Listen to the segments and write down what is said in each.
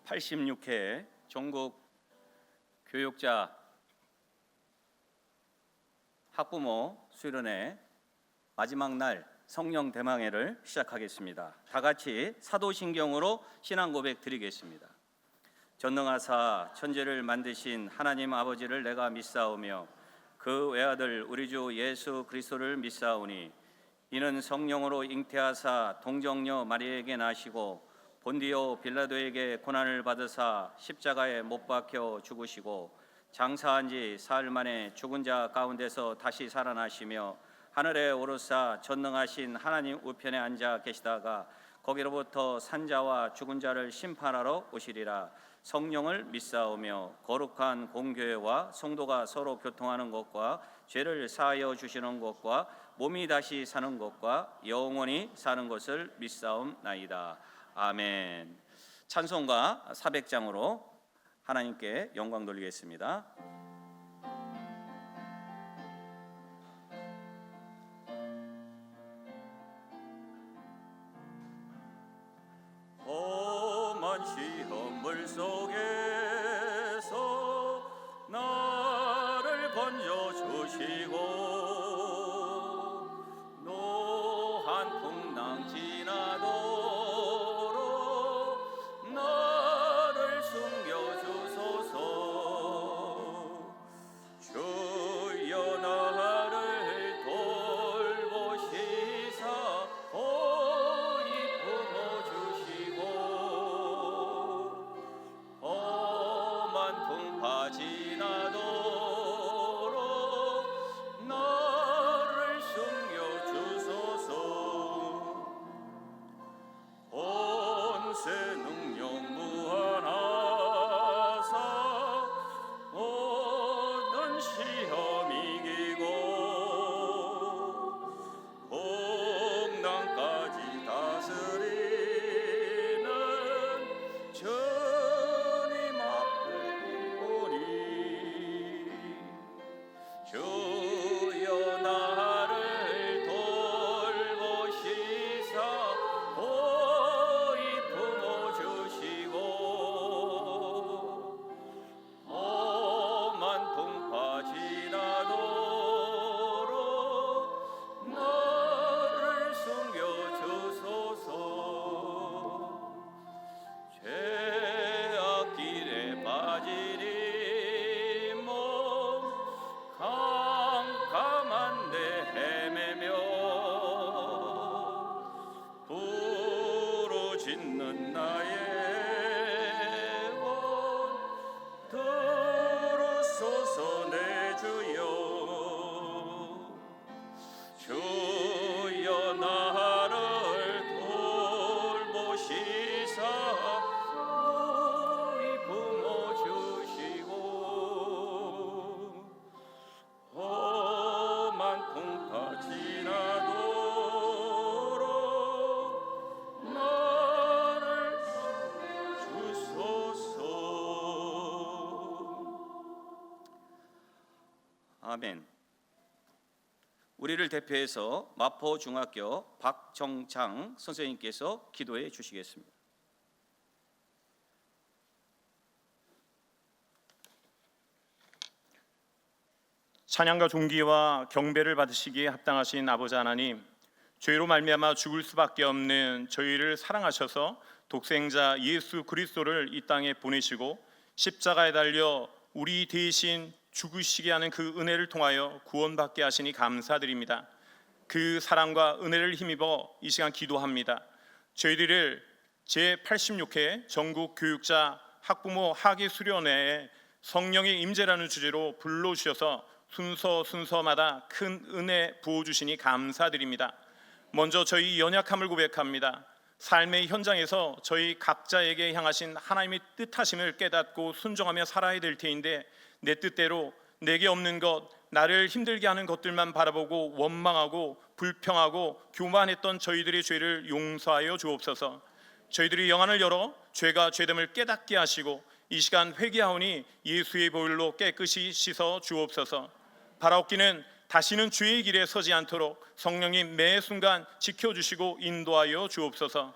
86회 전국 교육자 학부모 수련회 마지막 날 성령 대망회를 시작하겠습니다. 다 같이 사도신경으로 신앙 고백 드리겠습니다. 전능하사 천지를 만드신 하나님 아버지를 내가 믿사오며 그 외아들 우리 주 예수 그리스도를 믿사오니 이는 성령으로 잉태하사 동정녀 마리아에게 나시고 본디오 빌라도에게 고난을 받으사 십자가에 못 박혀 죽으시고 장사한 지 사흘 만에 죽은 자 가운데서 다시 살아나시며 하늘에 오르사 전능하신 하나님 우편에 앉아 계시다가 거기로부터 산자와 죽은 자를 심판하러 오시리라. 성령을 믿사오며 거룩한 공교회와 성도가 서로 교통하는 것과 죄를 사하여 주시는 것과 몸이 다시 사는 것과 영원히 사는 것을 믿사옵나이다. 아멘. 찬송가 400장으로 하나님께 영광 돌리겠습니다. 험한 시험 물속에서 나를 건져주시고 노한 풍랑 지나도록 나를 숨겨주소서. 주여 나를 돌보시사 거의 품어주시고 험한 풍파 지나도록 나를 숨겨주소서. 온세 능력 무한하사 모든 시험 이기고 풍랑까지 다스리는 주님 앞에 보니 주여 나를 돌보시사 거의 품어주시고 험한 풍파 지나도록 나를 숨겨주소서. 죄악 길에 빠지리 몸 캄캄한 데 헤매며 부르짖는 나의 원 들으소서. 내 주여 주여 나를 돌보시사 거의 품어주시고 험한 풍파 지나도록 나를 주소서. 아멘. 우리를 대표해서 마포중학교 박정창 선생님께서 기도해 주시겠습니다. 찬양과 존귀와 경배를 받으시기에 합당하신 아버지 하나님, 죄로 말미암아 죽을 수밖에 없는 저희를 사랑하셔서 독생자 예수 그리스도를 이 땅에 보내시고 십자가에 달려 우리 대신 죽으시게 하는 그 은혜를 통하여 구원받게 하시니 감사드립니다. 그 사랑과 은혜를 힘입어 이 시간 기도합니다. 저희들을 제86회 전국 교육자 학부모 학예 수련회에 성령의 임재라는 주제로 불러주셔서 순서마다 큰 은혜 부어주시니 감사드립니다. 먼저 저희 연약함을 고백합니다. 삶의 현장에서 저희 각자에게 향하신 하나님의 뜻하심을 깨닫고 순종하며 살아야 될 테인데 내 뜻대로 내게 없는 것, 나를 힘들게 하는 것들만 바라보고 원망하고 불평하고 교만했던 저희들의 죄를 용서하여 주옵소서. 저희들이 영안을 열어 죄가 죄됨을 깨닫게 하시고 이 시간 회개하오니 예수의 보혈로 깨끗이 씻어 주옵소서. 바라옵기는 다시는 죄의 길에 서지 않도록 성령님 매 순간 지켜주시고 인도하여 주옵소서.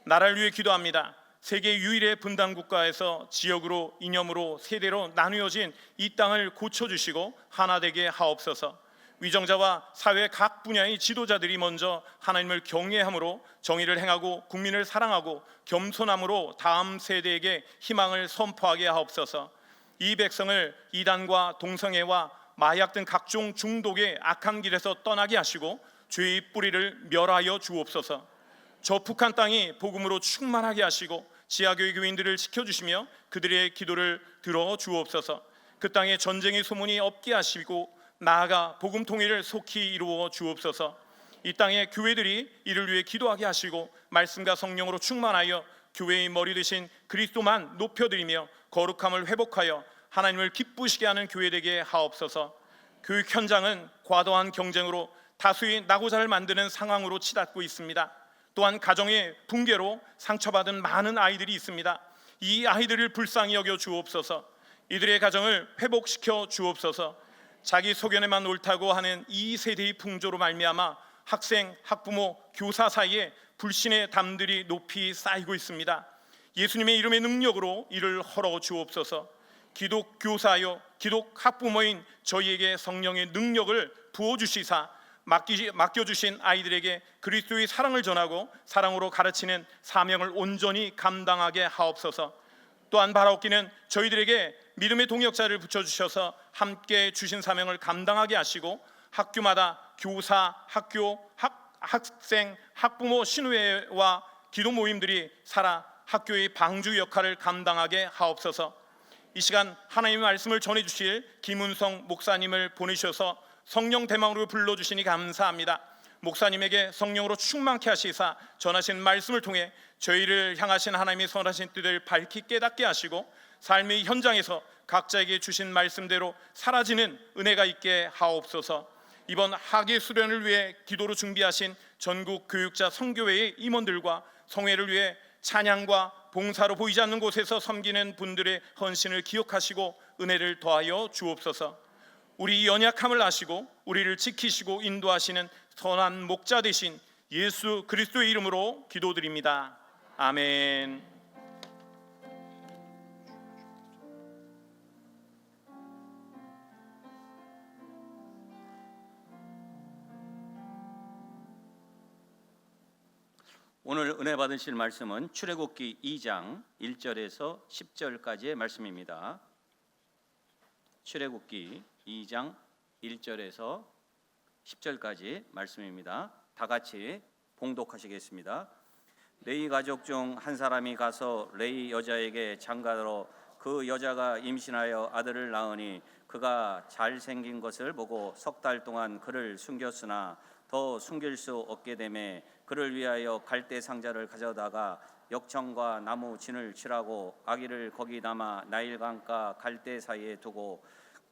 나라를 위해 기도합니다. 세계 유일의 분단 국가에서 지역으로, 이념으로, 세대로 나누어진 이 땅을 고쳐주시고 하나 되게 하옵소서. 위정자와 사회 각 분야의 지도자들이 먼저 하나님을 경외함으로 정의를 행하고 국민을 사랑하고 겸손함으로 다음 세대에게 희망을 선포하게 하옵소서. 이 백성을 이단과 동성애와 마약 등 각종 중독의 악한 길에서 떠나게 하시고 죄의 뿌리를 멸하여 주옵소서. 저 북한 땅이 복음으로 충만하게 하시고 지하교회 교인들을 지켜주시며 그들의 기도를 들어 주옵소서. 그 땅에 전쟁의 소문이 없게 하시고 나아가 복음 통일을 속히 이루어 주옵소서. 이 땅의 교회들이 이를 위해 기도하게 하시고 말씀과 성령으로 충만하여 교회의 머리 되신 그리스도만 높여드리며 거룩함을 회복하여 하나님을 기쁘시게 하는 교회 되게 하옵소서. 교육 현장은 과도한 경쟁으로 다수의 낙오자를 만드는 상황으로 치닫고 있습니다. 또한 가정의 붕괴로 상처받은 많은 아이들이 있습니다. 이 아이들을 불쌍히 여겨 주옵소서. 이들의 가정을 회복시켜 주옵소서. 자기 소견에만 옳다고 하는 이 세대의 풍조로 말미암아 학생, 학부모, 교사 사이에 불신의 담들이 높이 쌓이고 있습니다. 예수님의 이름의 능력으로 이를 헐어 주옵소서. 기독 교사요 기독 학부모인 저희에게 성령의 능력을 부어주시사 맡겨주신 아이들에게 그리스도의 사랑을 전하고 사랑으로 가르치는 사명을 온전히 감당하게 하옵소서. 또한 바라옵기는 저희들에게 믿음의 동역자를 붙여주셔서 함께 주신 사명을 감당하게 하시고 학교마다 교사, 학생, 학부모, 신우회와 기도 모임들이 살아 학교의 방주 역할을 감당하게 하옵소서. 이 시간 하나님의 말씀을 전해주실 김은성 목사님을 보내셔서 성령 대망으로 불러주시니 감사합니다. 목사님에게 성령으로 충만케 하시사 전하신 말씀을 통해 저희를 향하신 하나님의 선하신 뜻을 밝히 깨닫게 하시고 삶의 현장에서 각자에게 주신 말씀대로 사라지는 은혜가 있게 하옵소서. 이번 학예 수련을 위해 기도로 준비하신 전국 교육자 선교회의 임원들과 성회를 위해 찬양과 봉사로 보이지 않는 곳에서 섬기는 분들의 헌신을 기억하시고 은혜를 더하여 주옵소서. 우리 연약함을 아시고 우리를 지키시고 인도하시는 선한 목자 되신 예수 그리스도의 이름으로 기도드립니다. 아멘. 오늘 은혜 받으실 말씀은 출애굽기 2장 1절에서 10절까지의 말씀입니다. 출애굽기 2장 1절에서 10절까지 말씀입니다. 다 같이 봉독하시겠습니다. 레위 가족 중 한 사람이 가서 레위 여자에게 장가들어 그 여자가 임신하여 아들을 낳으니 그가 잘생긴 것을 보고 석 달 동안 그를 숨겼으나 더 숨길 수 없게 되매 그를 위하여 갈대 상자를 가져다가 역청과 나무 진을 칠하고 아기를 거기 담아 나일강가 갈대 사이에 두고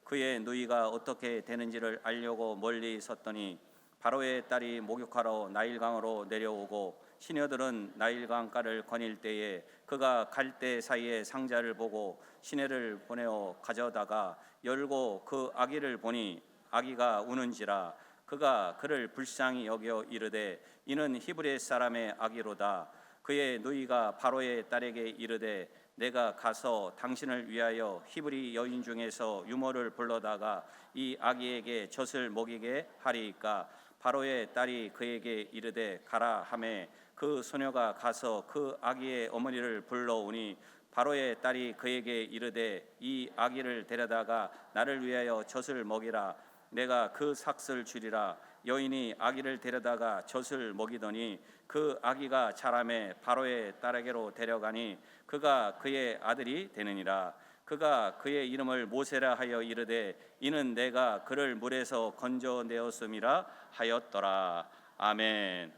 그의 누이가 어떻게 되는지를 알려고 멀리 섰더니 바로의 딸이 목욕하러 나일강으로 내려오고 시녀들은 나일강가를 거닐 때에 그가 갈대 사이에 상자를 보고 시내를 보내어 가져다가 열고 그 아기를 보니 아기가 우는지라 그가 그를 불쌍히 여겨 이르되 이는 히브리 사람의 아기로다. 그의 누이가 바로의 딸에게 이르되 내가 가서 당신을 위하여 히브리 여인 중에서 유모를 불러다가 이 아기에게 젖을 먹이게 하리이까. 바로의 딸이 그에게 이르되 가라 하매 그 소녀가 가서 그 아기의 어머니를 불러오니 바로의 딸이 그에게 이르되 이 아기를 데려다가 나를 위하여 젖을 먹이라. 내가 그 삭슬 주리라. 여인이 아기를 데려다가 젖을 먹이더니 그 아기가 자라매 바로의 딸에게로 데려가니 그가 그의 아들이 되느니라. 그가 그의 이름을 모세라 하여 이르되 이는 내가 그를 물에서 건져내었음이라 하였더라. 아멘.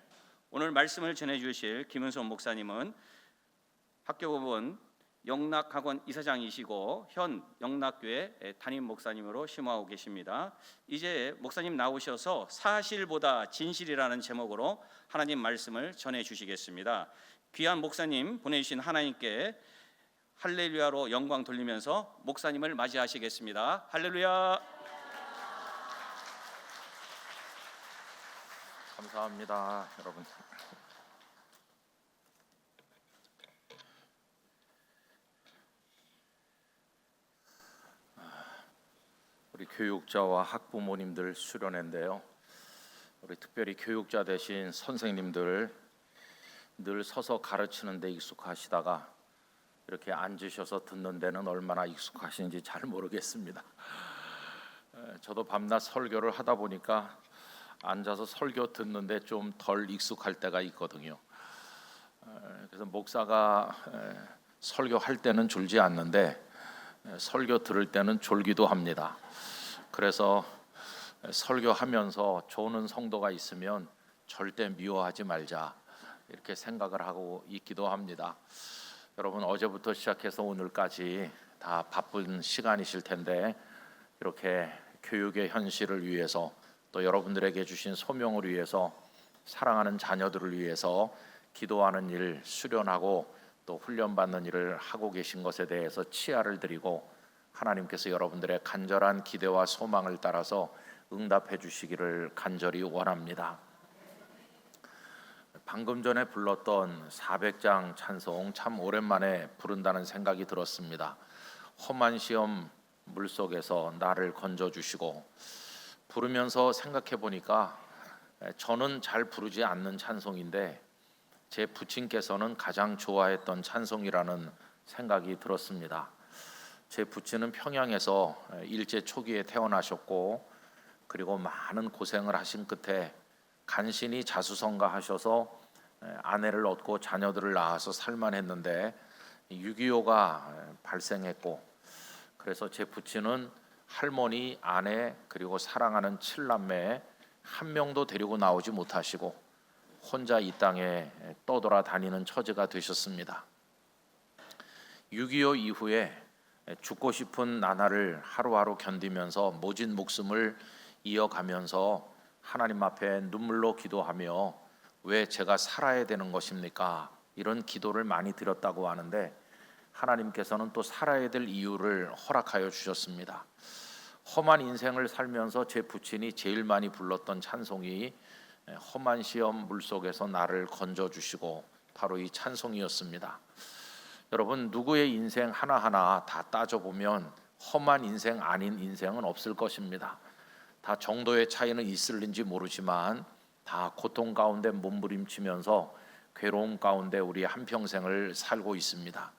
오늘 말씀을 전해주실 김은선 목사님은 학교법원 영락학원 이사장이시고 현 영락교회 담임 목사님으로 심화하고 계십니다. 이제 목사님 나오셔서 사실보다 진실이라는 제목으로 하나님 말씀을 전해주시겠습니다. 귀한 목사님 보내주신 하나님께 할렐루야로 영광 돌리면서 목사님을 맞이하시겠습니다. 할렐루야. 감사합니다, 여러분. 우리 교육자와 학부모님들 수련회인데요. 우리 특별히 교육자 되신 선생님들 늘 서서 가르치는 데 익숙하시다가 이렇게 앉으셔서 듣는 데는 얼마나 익숙하신지 잘 모르겠습니다. 저도 밤낮 설교를 하다 보니까 앉아서 설교 듣는데 좀 덜 익숙할 때가 있거든요. 그래서 목사가 설교할 때는 졸지 않는데 설교 들을 때는 졸기도 합니다. 그래서 설교하면서 조는 성도가 있으면 절대 미워하지 말자 이렇게 생각을 하고 있기도 합니다. 여러분, 어제부터 시작해서 오늘까지 다 바쁜 시간이실 텐데 이렇게 교육의 현실을 위해서 또 여러분들에게 주신 소명을 위해서 사랑하는 자녀들을 위해서 기도하는 일, 수련하고 또 훈련받는 일을 하고 계신 것에 대해서 치아를 드리고 하나님께서 여러분들의 간절한 기대와 소망을 따라서 응답해 주시기를 간절히 원합니다. 방금 전에 불렀던 400장 찬송 참 오랜만에 부른다는 생각이 들었습니다. 험한 시험 물속에서 나를 건져주시고, 부르면서 생각해 보니까 저는 잘 부르지 않는 찬송인데 제 부친께서는 가장 좋아했던 찬송이라는 생각이 들었습니다. 제 부친은 평양에서 일제 초기에 태어나셨고, 그리고 많은 고생을 하신 끝에 간신히 자수성가하셔서 아내를 얻고 자녀들을 낳아서 살만했는데 6.25가 발생했고, 그래서 제 부친은 할머니, 아내, 그리고 사랑하는 7남매 한 명도 데리고 나오지 못하시고 혼자 이 땅에 떠돌아다니는 처지가 되셨습니다. 6.25 이후에 죽고 싶은 나날을 하루하루 견디면서 모진 목숨을 이어가면서 하나님 앞에 눈물로 기도하며 왜 제가 살아야 되는 것입니까? 이런 기도를 많이 드렸다고 하는데 하나님께서는 또 살아야 될 이유를 허락하여 주셨습니다. 험한 인생을 살면서 제 부친이 제일 많이 불렀던 찬송이 험한 시험 물속에서 나를 건져주시고 바로 이 찬송이었습니다. 여러분, 누구의 인생 하나하나 다 따져보면 험한 인생 아닌 인생은 없을 것입니다. 다 정도의 차이는 있을는지 모르지만 다 고통 가운데 몸부림치면서 괴로움 가운데 우리 한평생을 살고 있습니다.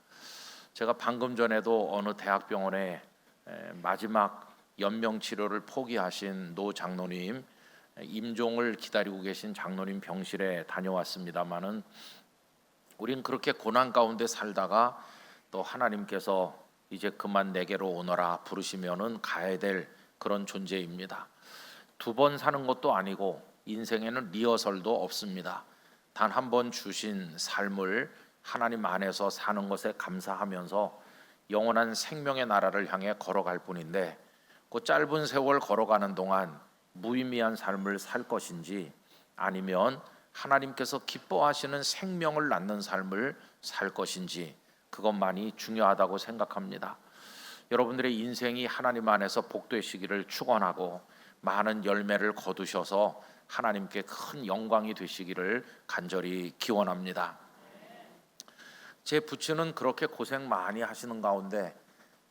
제가 방금 전에도 어느 대학병원에 마지막 연명 치료를 포기하신 노 장로님, 임종을 기다리고 계신 장로님 병실에 다녀왔습니다마는 우린 그렇게 고난 가운데 살다가 또 하나님께서 이제 그만 내게로 오너라 부르시면은 가야 될 그런 존재입니다. 두 번 사는 것도 아니고 인생에는 리허설도 없습니다. 단 한 번 주신 삶을 하나님 안에서 사는 것에 감사하면서 영원한 생명의 나라를 향해 걸어갈 뿐인데, 그 짧은 세월 걸어가는 동안 무의미한 삶을 살 것인지 아니면 하나님께서 기뻐하시는 생명을 낳는 삶을 살 것인지 그것만이 중요하다고 생각합니다. 여러분들의 인생이 하나님 안에서 복되시기를 축원하고 많은 열매를 거두셔서 하나님께 큰 영광이 되시기를 간절히 기원합니다. 제 부친은 그렇게 고생 많이 하시는 가운데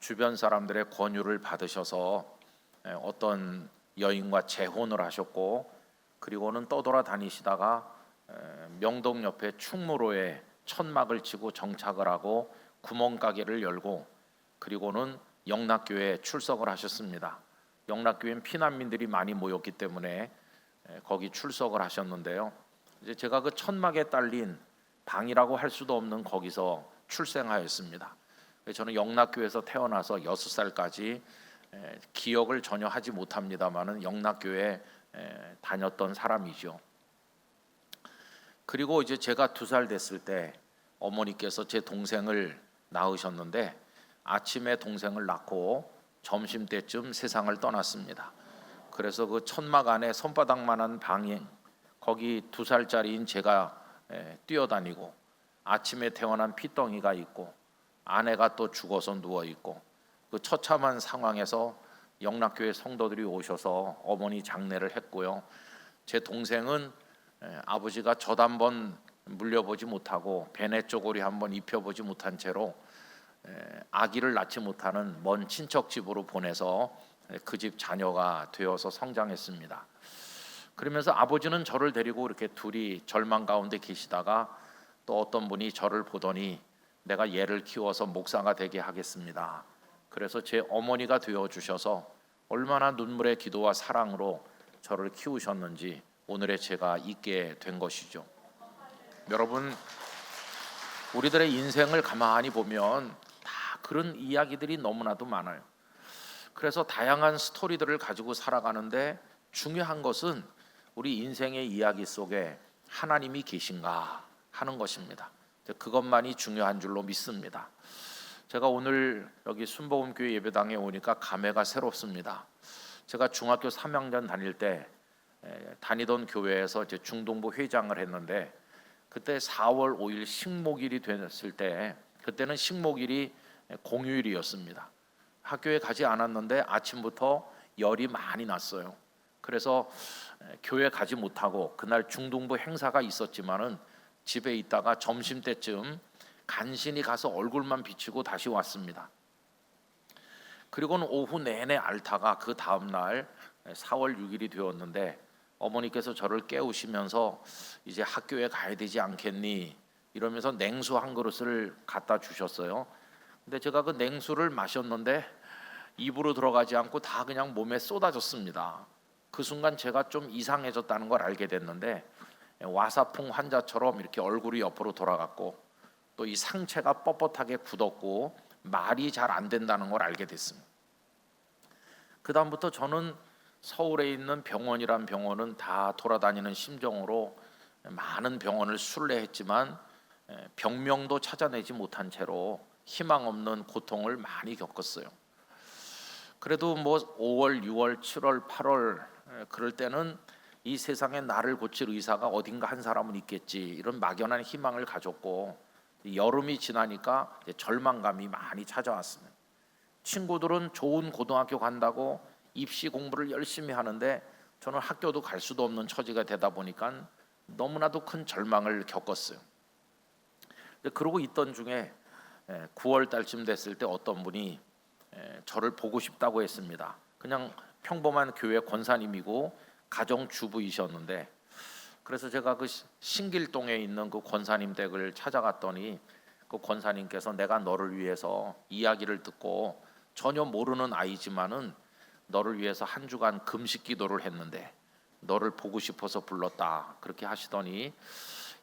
주변 사람들의 권유를 받으셔서 어떤 여인과 재혼을 하셨고, 그리고는 떠돌아다니시다가 명동 옆에 충무로에 천막을 치고 정착을 하고 구멍가게를 열고, 그리고는 영락교회에 출석을 하셨습니다. 영락교회는 피난민들이 많이 모였기 때문에 거기 출석을 하셨는데요. 이제 제가 그 천막에 딸린 방이라고 할 수도 없는 거기서 출생하였습니다. 저는 영락교회에서 태어나서 6살까지 기억을 전혀 하지 못합니다만은 영락교회에 다녔던 사람이죠. 그리고 이제 제가 2살 됐을 때 어머니께서 제 동생을 낳으셨는데 아침에 동생을 낳고 점심 때쯤 세상을 떠났습니다. 그래서 그 천막 안에 손바닥만한 방에 거기 2살짜리인 제가 뛰어다니고, 아침에 태어난 피덩이가 있고 아내가 또 죽어서 누워 있고, 그 처참한 상황에서 영락교회 성도들이 오셔서 어머니 장례를 했고요. 제 동생은 아버지가 젖 한번 물려보지 못하고 베네 쪼고리 한번 입혀보지 못한 채로 아기를 낳지 못하는 먼 친척 집으로 보내서 그 집 자녀가 되어서 성장했습니다. 그러면서 아버지는 저를 데리고 이렇게 둘이 절망 가운데 계시다가 또 어떤 분이 저를 보더니 내가 얘를 키워서 목사가 되게 하겠습니다. 그래서 제 어머니가 되어 주셔서 얼마나 눈물의 기도와 사랑으로 저를 키우셨는지 오늘의 제가 있게 된 것이죠. 여러분, 우리들의 인생을 가만히 보면 다 그런 이야기들이 너무나도 많아요. 그래서 다양한 스토리들을 가지고 살아가는데 중요한 것은 우리 인생의 이야기 속에 하나님이 계신가 하는 것입니다. 그것만이 중요한 줄로 믿습니다. 제가 오늘 여기 순복음교회 예배당에 오니까 감회가 새롭습니다. 제가 중학교 3학년 다닐 때 다니던 교회에서 이제 중동부 회장을 했는데 그때 4월 5일 식목일이 됐을 때 그때는 식목일이 공휴일이었습니다. 학교에 가지 않았는데 아침부터 열이 많이 났어요. 그래서 교회 가지 못하고 그날 중동부 행사가 있었지만은 집에 있다가 점심때쯤 간신히 가서 얼굴만 비치고 다시 왔습니다. 그리고는 오후 내내 앓다가 그 다음 날 4월 6일이 되었는데 어머니께서 저를 깨우시면서 이제 학교에 가야 되지 않겠니? 이러면서 냉수 한 그릇을 갖다 주셨어요. 근데 제가 그 냉수를 마셨는데 입으로 들어가지 않고 다 그냥 몸에 쏟아졌습니다. 그 순간 제가 좀 이상해졌다는 걸 알게 됐는데 와사풍 환자처럼 이렇게 얼굴이 옆으로 돌아갔고 또 이 상체가 뻣뻣하게 굳었고 말이 잘 안 된다는 걸 알게 됐습니다. 그 다음부터 저는 서울에 있는 병원이란 병원은 다 돌아다니는 심정으로 많은 병원을 순례했지만 병명도 찾아내지 못한 채로 희망 없는 고통을 많이 겪었어요. 그래도 뭐 5월, 6월, 7월, 8월 그럴 때는 이 세상에 나를 고칠 의사가 어딘가 한 사람은 있겠지 이런 막연한 희망을 가졌고 여름이 지나니까 절망감이 많이 찾아왔습니다. 친구들은 좋은 고등학교 간다고 입시 공부를 열심히 하는데 저는 학교도 갈 수도 없는 처지가 되다 보니까 너무나도 큰 절망을 겪었어요. 그러고 있던 중에 9월 달쯤 됐을 때 어떤 분이 저를 보고 싶다고 했습니다. 그냥 평범한 교회 권사님이고 가정주부이셨는데 그래서 제가 그 신길동에 있는 그 권사님 댁을 찾아갔더니 그 권사님께서 내가 너를 위해서 이야기를 듣고 전혀 모르는 아이지만은 너를 위해서 한 주간 금식 기도를 했는데 너를 보고 싶어서 불렀다 그렇게 하시더니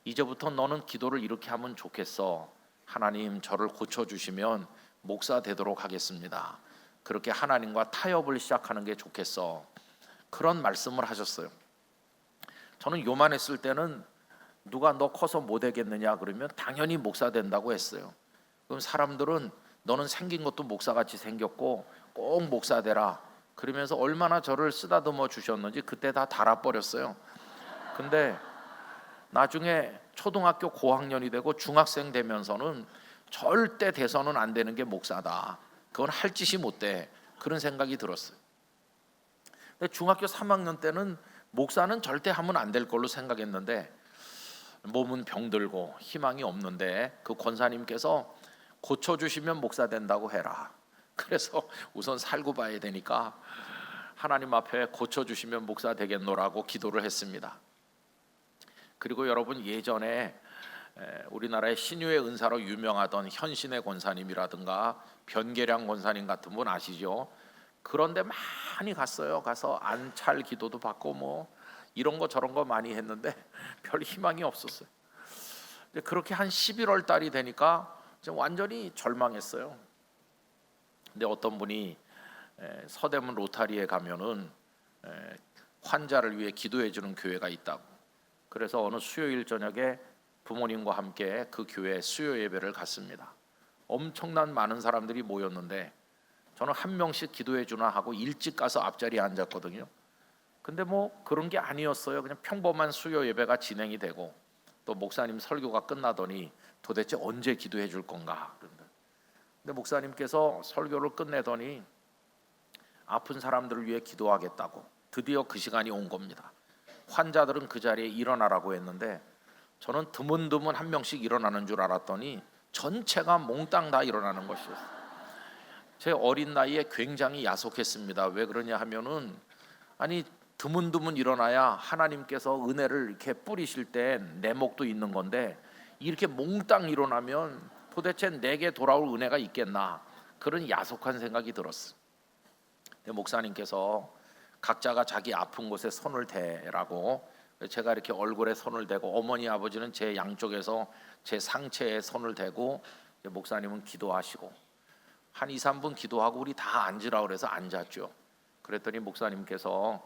이제부터 너는 기도를 이렇게 하면 좋겠어. 하나님 저를 고쳐주시면 목사 되도록 하겠습니다. 그렇게 하나님과 타협을 시작하는 게 좋겠어. 그런 말씀을 하셨어요. 저는 요만했을 때는 누가 너 커서 뭐 되겠느냐 그러면 당연히 목사 된다고 했어요. 그럼 사람들은 너는 생긴 것도 목사같이 생겼고 꼭 목사 되라 그러면서 얼마나 저를 쓰다듬어 주셨는지 그때 다 달아버렸어요. 근데 나중에 초등학교 고학년이 되고 중학생 되면서는 절대 돼서는 안 되는 게 목사다. 그건 할 짓이 못 돼. 그런 생각이 들었어요. 근데 중학교 3학년 때는 목사는 절대 하면 안 될 걸로 생각했는데 몸은 병들고 희망이 없는데 그 권사님께서 고쳐주시면 목사 된다고 해라. 그래서 우선 살고 봐야 되니까 하나님 앞에 고쳐주시면 목사 되겠노라고 기도를 했습니다. 그리고 여러분 예전에 우리나라의 신유의 은사로 유명하던 현신의 권사님이라든가 변계량 권사님 같은 분 아시죠? 그런데 많이 갔어요. 가서 안찰 기도도 받고 뭐 이런 거 저런 거 많이 했는데 별 희망이 없었어요. 그렇게 한 11월 달이 되니까 완전히 절망했어요. 근데 어떤 분이 서대문 로타리에 가면은 환자를 위해 기도해 주는 교회가 있다고. 그래서 어느 수요일 저녁에 부모님과 함께 그 교회 수요 예배를 갔습니다. 엄청난 많은 사람들이 모였는데 저는 한 명씩 기도해 주나 하고 일찍 가서 앞자리에 앉았거든요. 근데 뭐 그런 게 아니었어요. 그냥 평범한 수요 예배가 진행이 되고 또 목사님 설교가 끝나더니 도대체 언제 기도해 줄 건가. 근데 목사님께서 설교를 끝내더니 아픈 사람들을 위해 기도하겠다고 드디어 그 시간이 온 겁니다. 환자들은 그 자리에 일어나라고 했는데 저는 드문드문 한 명씩 일어나는 줄 알았더니 전체가 몽땅 다 일어나는 것이었어요. 제 어린 나이에 굉장히 야속했습니다. 왜 그러냐 하면은 아니 드문드문 일어나야 하나님께서 은혜를 이렇게 뿌리실 때 내 목도 있는 건데 이렇게 몽땅 일어나면 도대체 내게 돌아올 은혜가 있겠나, 그런 야속한 생각이 들었어요. 근데 목사님께서 각자가 자기 아픈 곳에 손을 대라고, 제가 이렇게 얼굴에 손을 대고 어머니 아버지는 제 양쪽에서 제 상체에 손을 대고 목사님은 기도하시고 한 2-3분 기도하고 우리 다 앉으라 그래서 앉았죠. 그랬더니 목사님께서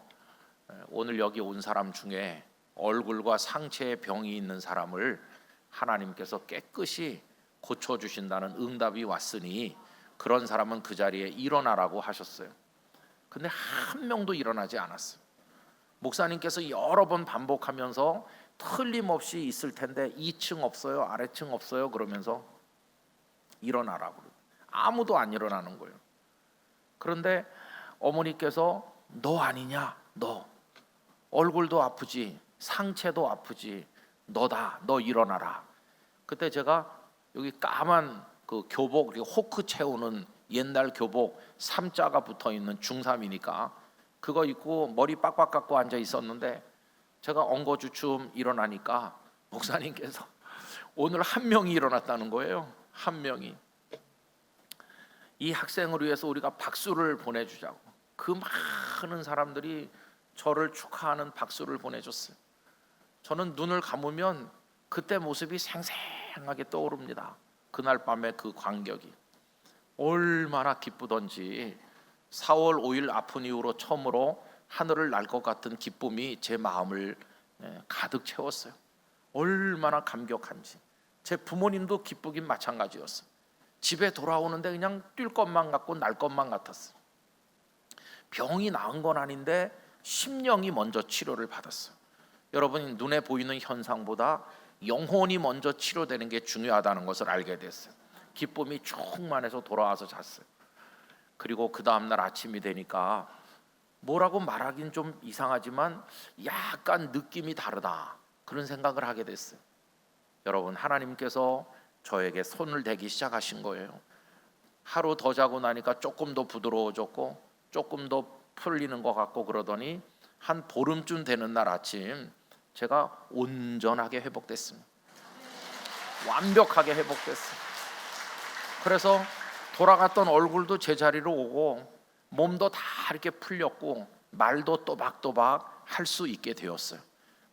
오늘 여기 온 사람 중에 얼굴과 상체에 병이 있는 사람을 하나님께서 깨끗이 고쳐주신다는 응답이 왔으니 그런 사람은 그 자리에 일어나라고 하셨어요. 근데 한 명도 일어나지 않았어요. 목사님께서 여러 번 반복하면서 틀림없이 있을 텐데 2층 없어요, 아래층 없어요 그러면서 일어나라고 그래요. 아무도 안 일어나는 거예요. 그런데 어머니께서 너 아니냐, 너 얼굴도 아프지 상체도 아프지 너다, 너 일어나라. 그때 제가 여기 까만 그 교복, 호크 채우는 옛날 교복 3자가 붙어 있는 중3이니까 그거 입고 머리 빡빡 깎고 앉아 있었는데 제가 엉거주춤 일어나니까 목사님께서 오늘 한 명이 일어났다는 거예요. 한 명이. 이 학생을 위해서 우리가 박수를 보내주자고 그 많은 사람들이 저를 축하하는 박수를 보내줬어요. 저는 눈을 감으면 그때 모습이 생생하게 떠오릅니다. 그날 밤의 그 광경이 얼마나 기쁘던지 4월 5일 아픈 이후로 처음으로 하늘을 날 것 같은 기쁨이 제 마음을 가득 채웠어요. 얼마나 감격한지. 제 부모님도 기쁘긴 마찬가지였어요. 집에 돌아오는데 그냥 뛸 것만 같고 날 것만 같았어요. 병이 나은 건 아닌데 심령이 먼저 치료를 받았어요. 여러분이 눈에 보이는 현상보다 영혼이 먼저 치료되는 게 중요하다는 것을 알게 됐어요. 기쁨이 충만해서 돌아와서 잤어요. 그리고 그 다음날 아침이 되니까 뭐라고 말하긴 좀 이상하지만 약간 느낌이 다르다, 그런 생각을 하게 됐어요. 여러분, 하나님께서 저에게 손을 대기 시작하신 거예요. 하루 더 자고 나니까 조금 더 부드러워졌고 조금 더 풀리는 것 같고 그러더니 한 보름쯤 되는 날 아침 제가 온전하게 회복됐습니다. 완벽하게 회복됐어요. 그래서 돌아갔던 얼굴도 제자리로 오고 몸도 다 이렇게 풀렸고 말도 또박또박 할 수 있게 되었어요.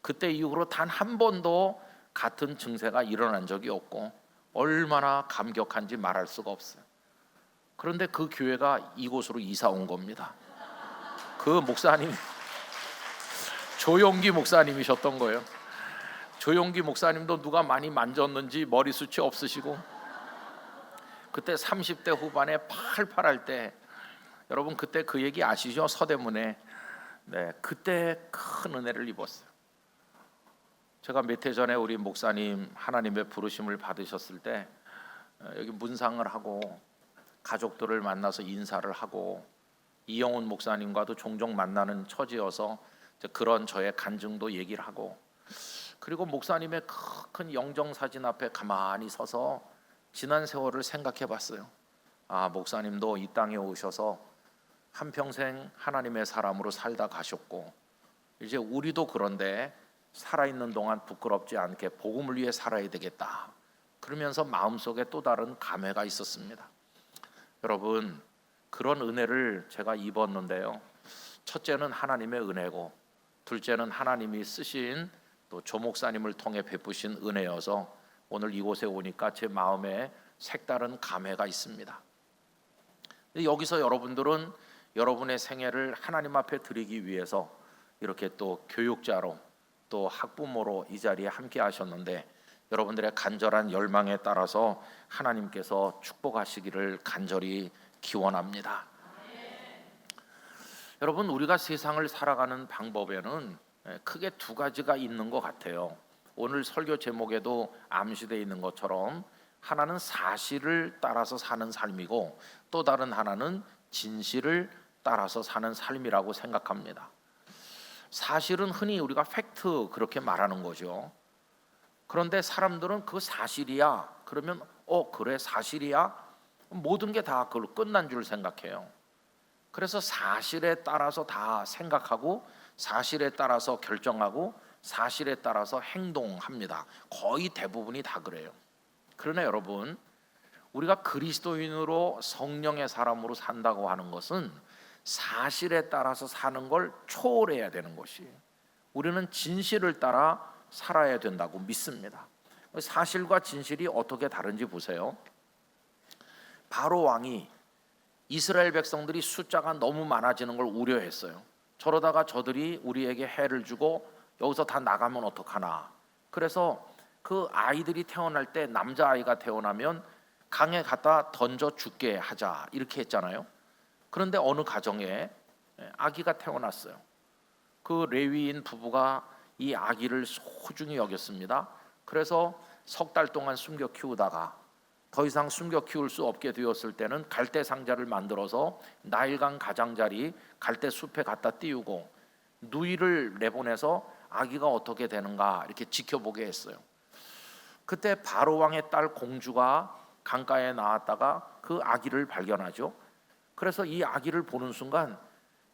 그때 이후로 단 한 번도 같은 증세가 일어난 적이 없고 얼마나 감격한지 말할 수가 없어요. 그런데 그 교회가 이곳으로 이사 온 겁니다. 그 목사님 조용기 목사님이셨던 거예요. 조용기 목사님도 누가 많이 만졌는지 머리숱이 없으시고 그때 30대 후반에 팔팔할 때, 여러분 그때 그 얘기 아시죠? 서대문에. 네, 그때 큰 은혜를 입었어요. 제가 몇 해 전에 우리 목사님 하나님의 부르심을 받으셨을 때 여기 문상을 하고 가족들을 만나서 인사를 하고 이영훈 목사님과도 종종 만나는 처지여서 그런 저의 간증도 얘기를 하고, 그리고 목사님의 큰 영정사진 앞에 가만히 서서 지난 세월을 생각해 봤어요. 아, 목사님도 이 땅에 오셔서 한평생 하나님의 사람으로 살다 가셨고 이제 우리도 그런데 살아있는 동안 부끄럽지 않게 복음을 위해 살아야 되겠다, 그러면서 마음속에 또 다른 감회가 있었습니다. 여러분, 그런 은혜를 제가 입었는데요, 첫째는 하나님의 은혜고 둘째는 하나님이 쓰신 또 조 목사님을 통해 베푸신 은혜여서 오늘 이곳에 오니까 제 마음에 색다른 감회가 있습니다. 여기서 여러분들은 여러분의 생애를 하나님 앞에 드리기 위해서 이렇게 또 교육자로 또 학부모로 이 자리에 함께 하셨는데 여러분들의 간절한 열망에 따라서 하나님께서 축복하시기를 간절히 기원합니다. 여러분, 우리가 세상을 살아가는 방법에는 크게 두 가지가 있는 것 같아요. 오늘 설교 제목에도 암시되어 있는 것처럼 하나는 사실을 따라서 사는 삶이고 또 다른 하나는 진실을 따라서 사는 삶이라고 생각합니다. 사실은 흔히 우리가 팩트 그렇게 말하는 거죠. 그런데 사람들은 그 사실이야 그러면 그래 사실이야 모든 게 다 그걸로 끝난 줄 생각해요. 그래서 사실에 따라서 다 생각하고 사실에 따라서 결정하고 사실에 따라서 행동합니다. 거의 대부분이 다 그래요. 그러나 여러분, 우리가 그리스도인으로 성령의 사람으로 산다고 하는 것은 사실에 따라서 사는 걸 초월해야 되는 것이에요. 우리는 진실을 따라 살아야 된다고 믿습니다. 사실과 진실이 어떻게 다른지 보세요. 바로 왕이 이스라엘 백성들이 숫자가 너무 많아지는 걸 우려했어요. 저러다가 저들이 우리에게 해를 주고 여기서 다 나가면 어떡하나. 그래서 그 아이들이 태어날 때 남자아이가 태어나면 강에 갖다 던져 죽게 하자 이렇게 했잖아요. 그런데 어느 가정에 아기가 태어났어요. 그 레위인 부부가 이 아기를 소중히 여겼습니다. 그래서 석 달 동안 숨겨 키우다가 더 이상 숨겨 키울 수 없게 되었을 때는 갈대 상자를 만들어서 나일강 가장자리 갈대 숲에 갖다 띄우고 누이를 내보내서 아기가 어떻게 되는가 이렇게 지켜보게 했어요. 그때 바로 왕의 딸 공주가 강가에 나왔다가 그 아기를 발견하죠. 그래서 이 아기를 보는 순간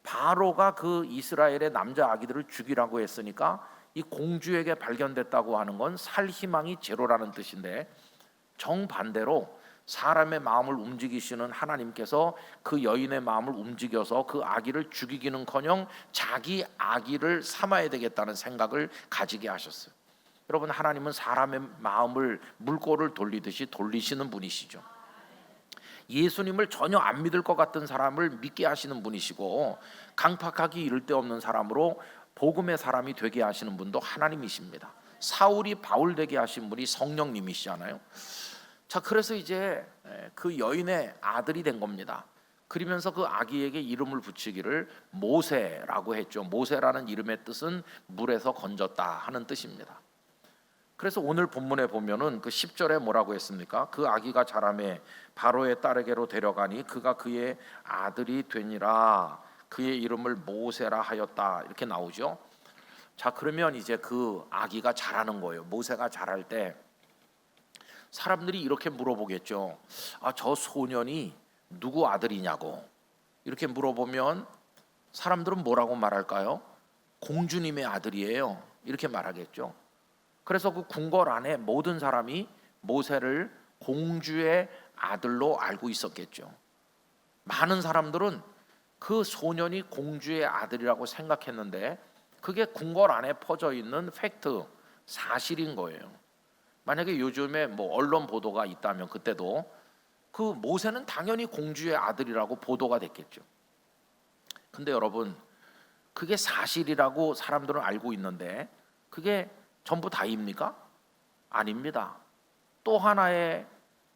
바로가 그 이스라엘의 남자 아기들을 죽이라고 했으니까 이 공주에게 발견됐다고 하는 건 살 희망이 제로라는 뜻인데, 정반대로 사람의 마음을 움직이시는 하나님께서 그 여인의 마음을 움직여서 그 아기를 죽이기는커녕 자기 아기를 삼아야 되겠다는 생각을 가지게 하셨어요. 여러분, 하나님은 사람의 마음을 물꼬를 돌리듯이 돌리시는 분이시죠. 예수님을 전혀 안 믿을 것 같은 사람을 믿게 하시는 분이시고, 강팍하기 이를 데 없는 사람으로 복음의 사람이 되게 하시는 분도 하나님이십니다. 사울이 바울 되게 하신 분이 성령님이시잖아요. 자, 그래서 이제 그 여인의 아들이 된 겁니다. 그러면서 그 아기에게 이름을 붙이기를 모세라고 했죠. 모세라는 이름의 뜻은 물에서 건졌다 하는 뜻입니다. 그래서 오늘 본문에 보면은 그 10절에 뭐라고 했습니까? 그 아기가 자라매 바로의 딸에게로 데려가니 그가 그의 아들이 되니라. 그의 이름을 모세라 하였다. 이렇게 나오죠. 자, 그러면 이제 그 아기가 자라는 거예요. 모세가 자랄 때 사람들이 이렇게 물어보겠죠. 아, 저 소년이 누구 아들이냐고. 이렇게 물어보면 사람들은 뭐라고 말할까요? 공주님의 아들이에요. 이렇게 말하겠죠. 그래서 그 궁궐 안에 모든 사람이 모세를 공주의 아들로 알고 있었겠죠. 많은 사람들은 그 소년이 공주의 아들이라고 생각했는데 그게 궁궐 안에 퍼져 있는 팩트, 사실인 거예요. 만약에 요즘에 뭐 언론 보도가 있다면 그때도 그 모세는 당연히 공주의 아들이라고 보도가 됐겠죠. 근데 여러분, 그게 사실이라고 사람들은 알고 있는데 그게 전부 다입니까? 아닙니다. 또 하나의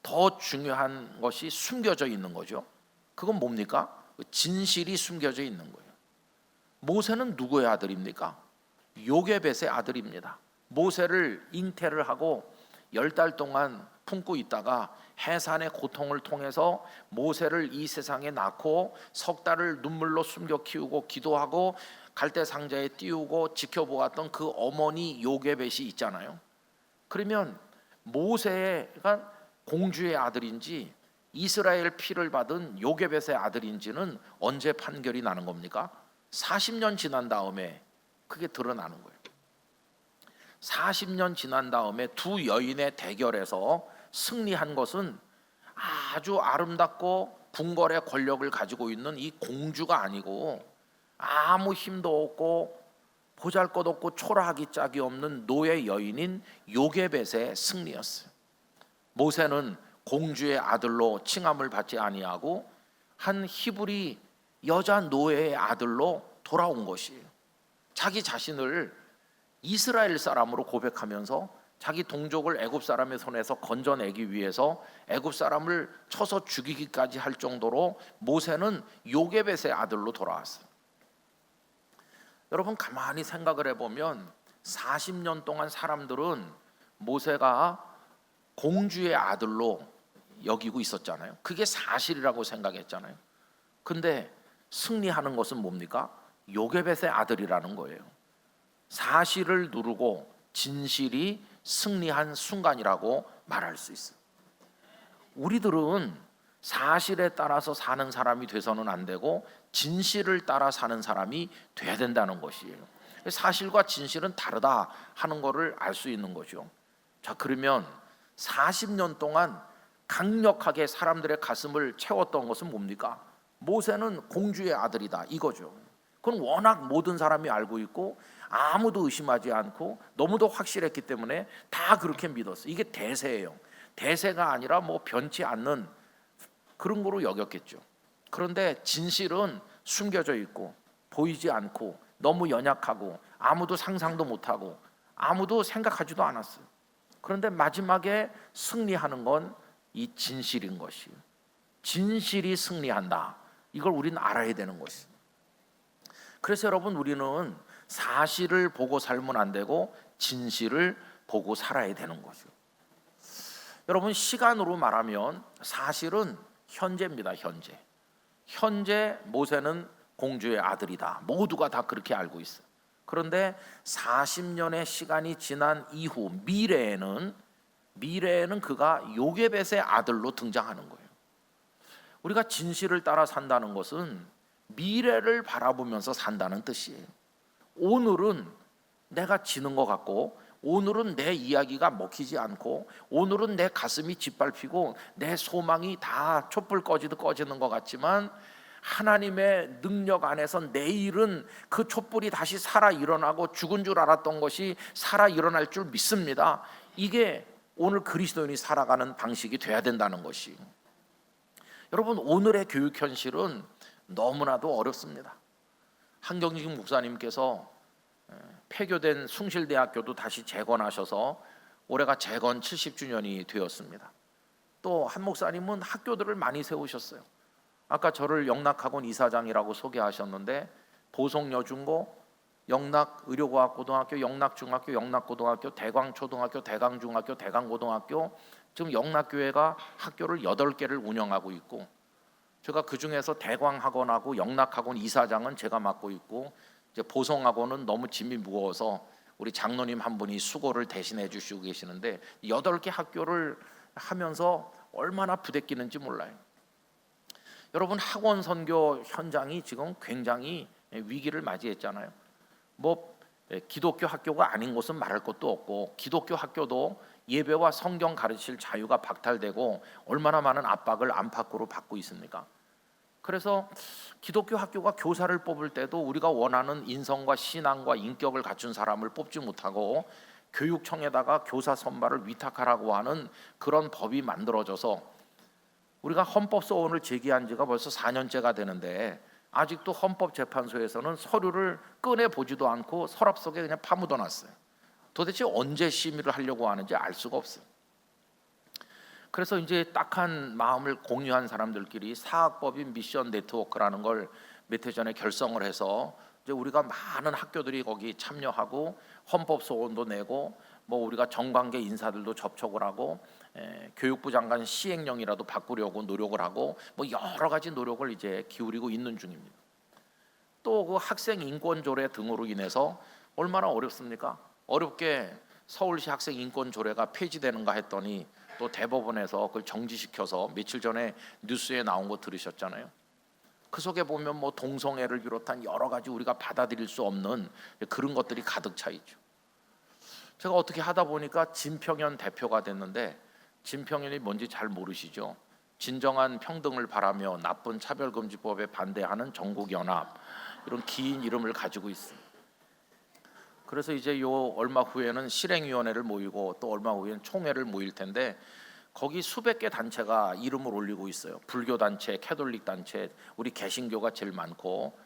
더 중요한 것이 숨겨져 있는 거죠. 그건 뭡니까? 진실이 숨겨져 있는 거예요. 모세는 누구의 아들입니까? 요게벳의 아들입니다. 모세를 잉태를 하고 10달 동안 품고 있다가 해산의 고통을 통해서 모세를 이 세상에 낳고 석 달을 눈물로 숨겨 키우고 기도하고 갈대 상자에 띄우고 지켜보았던 그 어머니 요게벳이 있잖아요. 그러면 모세가 공주의 아들인지 이스라엘 피를 받은 요게벳의 아들인지는 언제 판결이 나는 겁니까? 40년 지난 다음에 그게 드러나는 거예요. 40년 지난 다음에 두 여인의 대결에서 승리한 것은 아주 아름답고 궁궐의 권력을 가지고 있는 이 공주가 아니고 아무 힘도 없고 보잘것없고 초라하기 짝이 없는 노예 여인인 요게벳의 승리였어요. 모세는 공주의 아들로 칭함을 받지 아니하고 한 히브리 여자 노예의 아들로 돌아온 것이에요. 자기 자신을 이스라엘 사람으로 고백하면서 자기 동족을 애굽 사람의 손에서 건져내기 위해서 애굽 사람을 쳐서 죽이기까지 할 정도로 모세는 요게벳의 아들로 돌아왔어요. 여러분, 가만히 생각을 해보면 40년 동안 사람들은 모세가 공주의 아들로 여기고 있었잖아요. 그게 사실이라고 생각했잖아요. 근데 승리하는 것은 뭡니까? 요게벳의 아들이라는 거예요. 사실을 누르고 진실이 승리한 순간이라고 말할 수 있어요. 우리들은 사실에 따라서 사는 사람이 돼서는 안 되고 진실을 따라 사는 사람이 돼야 된다는 것이에요. 사실과 진실은 다르다 하는 것을 알 수 있는 거죠. 자, 그러면 40년 동안 강력하게 사람들의 가슴을 채웠던 것은 뭡니까? 모세는 공주의 아들이다 이거죠. 그건 워낙 모든 사람이 알고 있고 아무도 의심하지 않고 너무도 확실했기 때문에 다 그렇게 믿었어요. 이게 대세예요. 대세가 아니라 뭐 변치 않는 그런 거로 여겼겠죠. 그런데 진실은 숨겨져 있고 보이지 않고 너무 연약하고 아무도 상상도 못하고 아무도 생각하지도 않았어요. 그런데 마지막에 승리하는 건 이 진실인 것이에요. 진실이 승리한다. 이걸 우리는 알아야 되는 것이에요. 그래서 여러분, 우리는 사실을 보고 살면 안 되고 진실을 보고 살아야 되는 거죠. 여러분, 시간으로 말하면 사실은 현재입니다. 현재 모세는 공주의 아들이다. 모두가 다 그렇게 알고 있어요. 그런데 40년의 시간이 지난 이후 미래에는 그가 요게벳의 아들로 등장하는 거예요. 우리가 진실을 따라 산다는 것은 미래를 바라보면서 산다는 뜻이에요. 오늘은 내가 지는 것 같고, 오늘은 내 이야기가 먹히지 않고, 오늘은 내 가슴이 짓밟히고 내 소망이 다 촛불 꺼지듯 꺼지는 것 같지만, 하나님의 능력 안에서 내일은 그 촛불이 다시 살아 일어나고 죽은 줄 알았던 것이 살아 일어날 줄 믿습니다. 이게 오늘 그리스도인이 살아가는 방식이 돼야 된다는 것이. 여러분, 오늘의 교육 현실은 너무나도 어렵습니다. 한경직 목사님께서 폐교된 숭실대학교도 다시 재건하셔서 올해가 재건 70주년이 되었습니다. 또 한 목사님은 학교들을 많이 세우셨어요. 아까 저를 영락학원 이사장이라고 소개하셨는데 보성여중고, 영락의료과학고등학교, 영락중학교, 영락고등학교, 대광초등학교, 대광중학교, 대광고등학교, 지금 영락교회가 학교를 8개를 운영하고 있고, 제가 그중에서 대광학원하고 영락학원 이사장은 제가 맡고 있고, 이제 보성학원은 너무 짐이 무거워서 우리 장로님 한 분이 수고를 대신해 주시고 계시는데 8개 학교를 하면서 얼마나 부대끼는지 몰라요. 여러분, 학원 선교 현장이 지금 굉장히 위기를 맞이했잖아요. 뭐 기독교 학교가 아닌 곳은 말할 것도 없고, 기독교 학교도 예배와 성경 가르칠 자유가 박탈되고 얼마나 많은 압박을 안팎으로 받고 있습니까? 그래서 기독교 학교가 교사를 뽑을 때도 우리가 원하는 인성과 신앙과 인격을 갖춘 사람을 뽑지 못하고 교육청에다가 교사 선발을 위탁하라고 하는 그런 법이 만들어져서 우리가 헌법소원을 제기한 지가 벌써 4년째가 되는데 아직도 헌법재판소에서는 서류를 꺼내보지도 않고 서랍 속에 그냥 파묻어놨어요. 도대체 언제 심의를 하려고 하는지 알 수가 없어요. 그래서 이제 딱한 마음을 공유한 사람들끼리 사학법인 미션 네트워크라는 걸 몇 해 전에 결성을 해서 이제 우리가 많은 학교들이 거기 참여하고 헌법소원도 내고, 뭐 우리가 정관계 인사들도 접촉을 하고, 교육부 장관 시행령이라도 바꾸려고 노력을 하고, 뭐 여러 가지 노력을 이제 기울이고 있는 중입니다. 또 그 학생 인권 조례 등으로 인해서 얼마나 어렵습니까? 어렵게 서울시 학생 인권 조례가 폐지되는가 했더니 또 대법원에서 그걸 정지시켜서 며칠 전에 뉴스에 나온 거 들으셨잖아요. 그 속에 보면 뭐 동성애를 비롯한 여러 가지 우리가 받아들일 수 없는 그런 것들이 가득 차 있죠. 제가 어떻게 하다 보니까 진평현 대표가 됐는데, 진평현이 뭔지 잘 모르시죠? 진정한 평등을 바라며 나쁜 차별금지법에 반대하는 전국연합, 이런 긴 이름을 가지고 있습니다. 그래서 이제 요 얼마 후에는 실행위원회를 모이고 또 얼마 후에는 총회를 모일 텐데, 거기 수백 개 단체가 이름을 올리고 있어요. 불교 단체, 캐톨릭 단체, 우리 개신교가 제일 많고.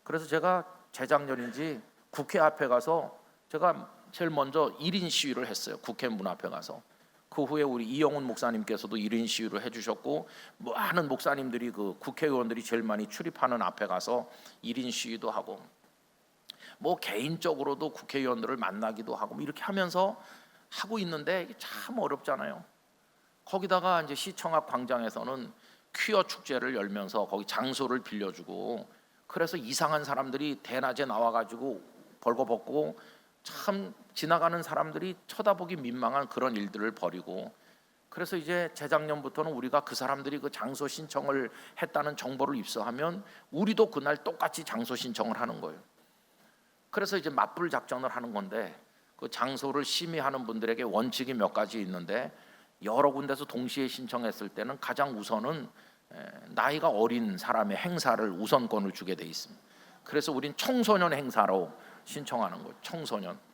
그래서 제가 재작년인지 국회 앞에 가서 제가 제일 먼저 1인 시위를 했어요. 국회 문 앞에 가서. 그 후에 우리 이영훈 목사님께서도 1인 시위를 해주셨고, 많은 목사님들이, 그 국회의원들이 제일 많이 출입하는 앞에 가서 1인 시위도 하고, 뭐 개인적으로도 국회의원들을 만나기도 하고, 이렇게 하면서 하고 있는데 이게 참 어렵잖아요. 거기다가 이제 시청 앞 광장에서는 퀴어 축제를 열면서 거기 장소를 빌려주고, 그래서 이상한 사람들이 대낮에 나와가지고 벌거벗고 참 지나가는 사람들이 쳐다보기 민망한 그런 일들을 벌이고, 그래서 이제 재작년부터는 우리가 그 사람들이 그 장소 신청을 했다는 정보를 입수하면 우리도 그날 똑같이 장소 신청을 하는 거예요. 그래서 이제 맞불 작전을 하는 건데, 그 장소를 심의하는 분들에게 원칙이 몇 가지 있는데, 여러 군데서 동시에 신청했을 때는 가장 우선은 나이가 어린 사람의 행사를 우선권을 주게 돼 있습니다. 그래서 우린 청소년 행사로 신청하는 거예요. 청소년.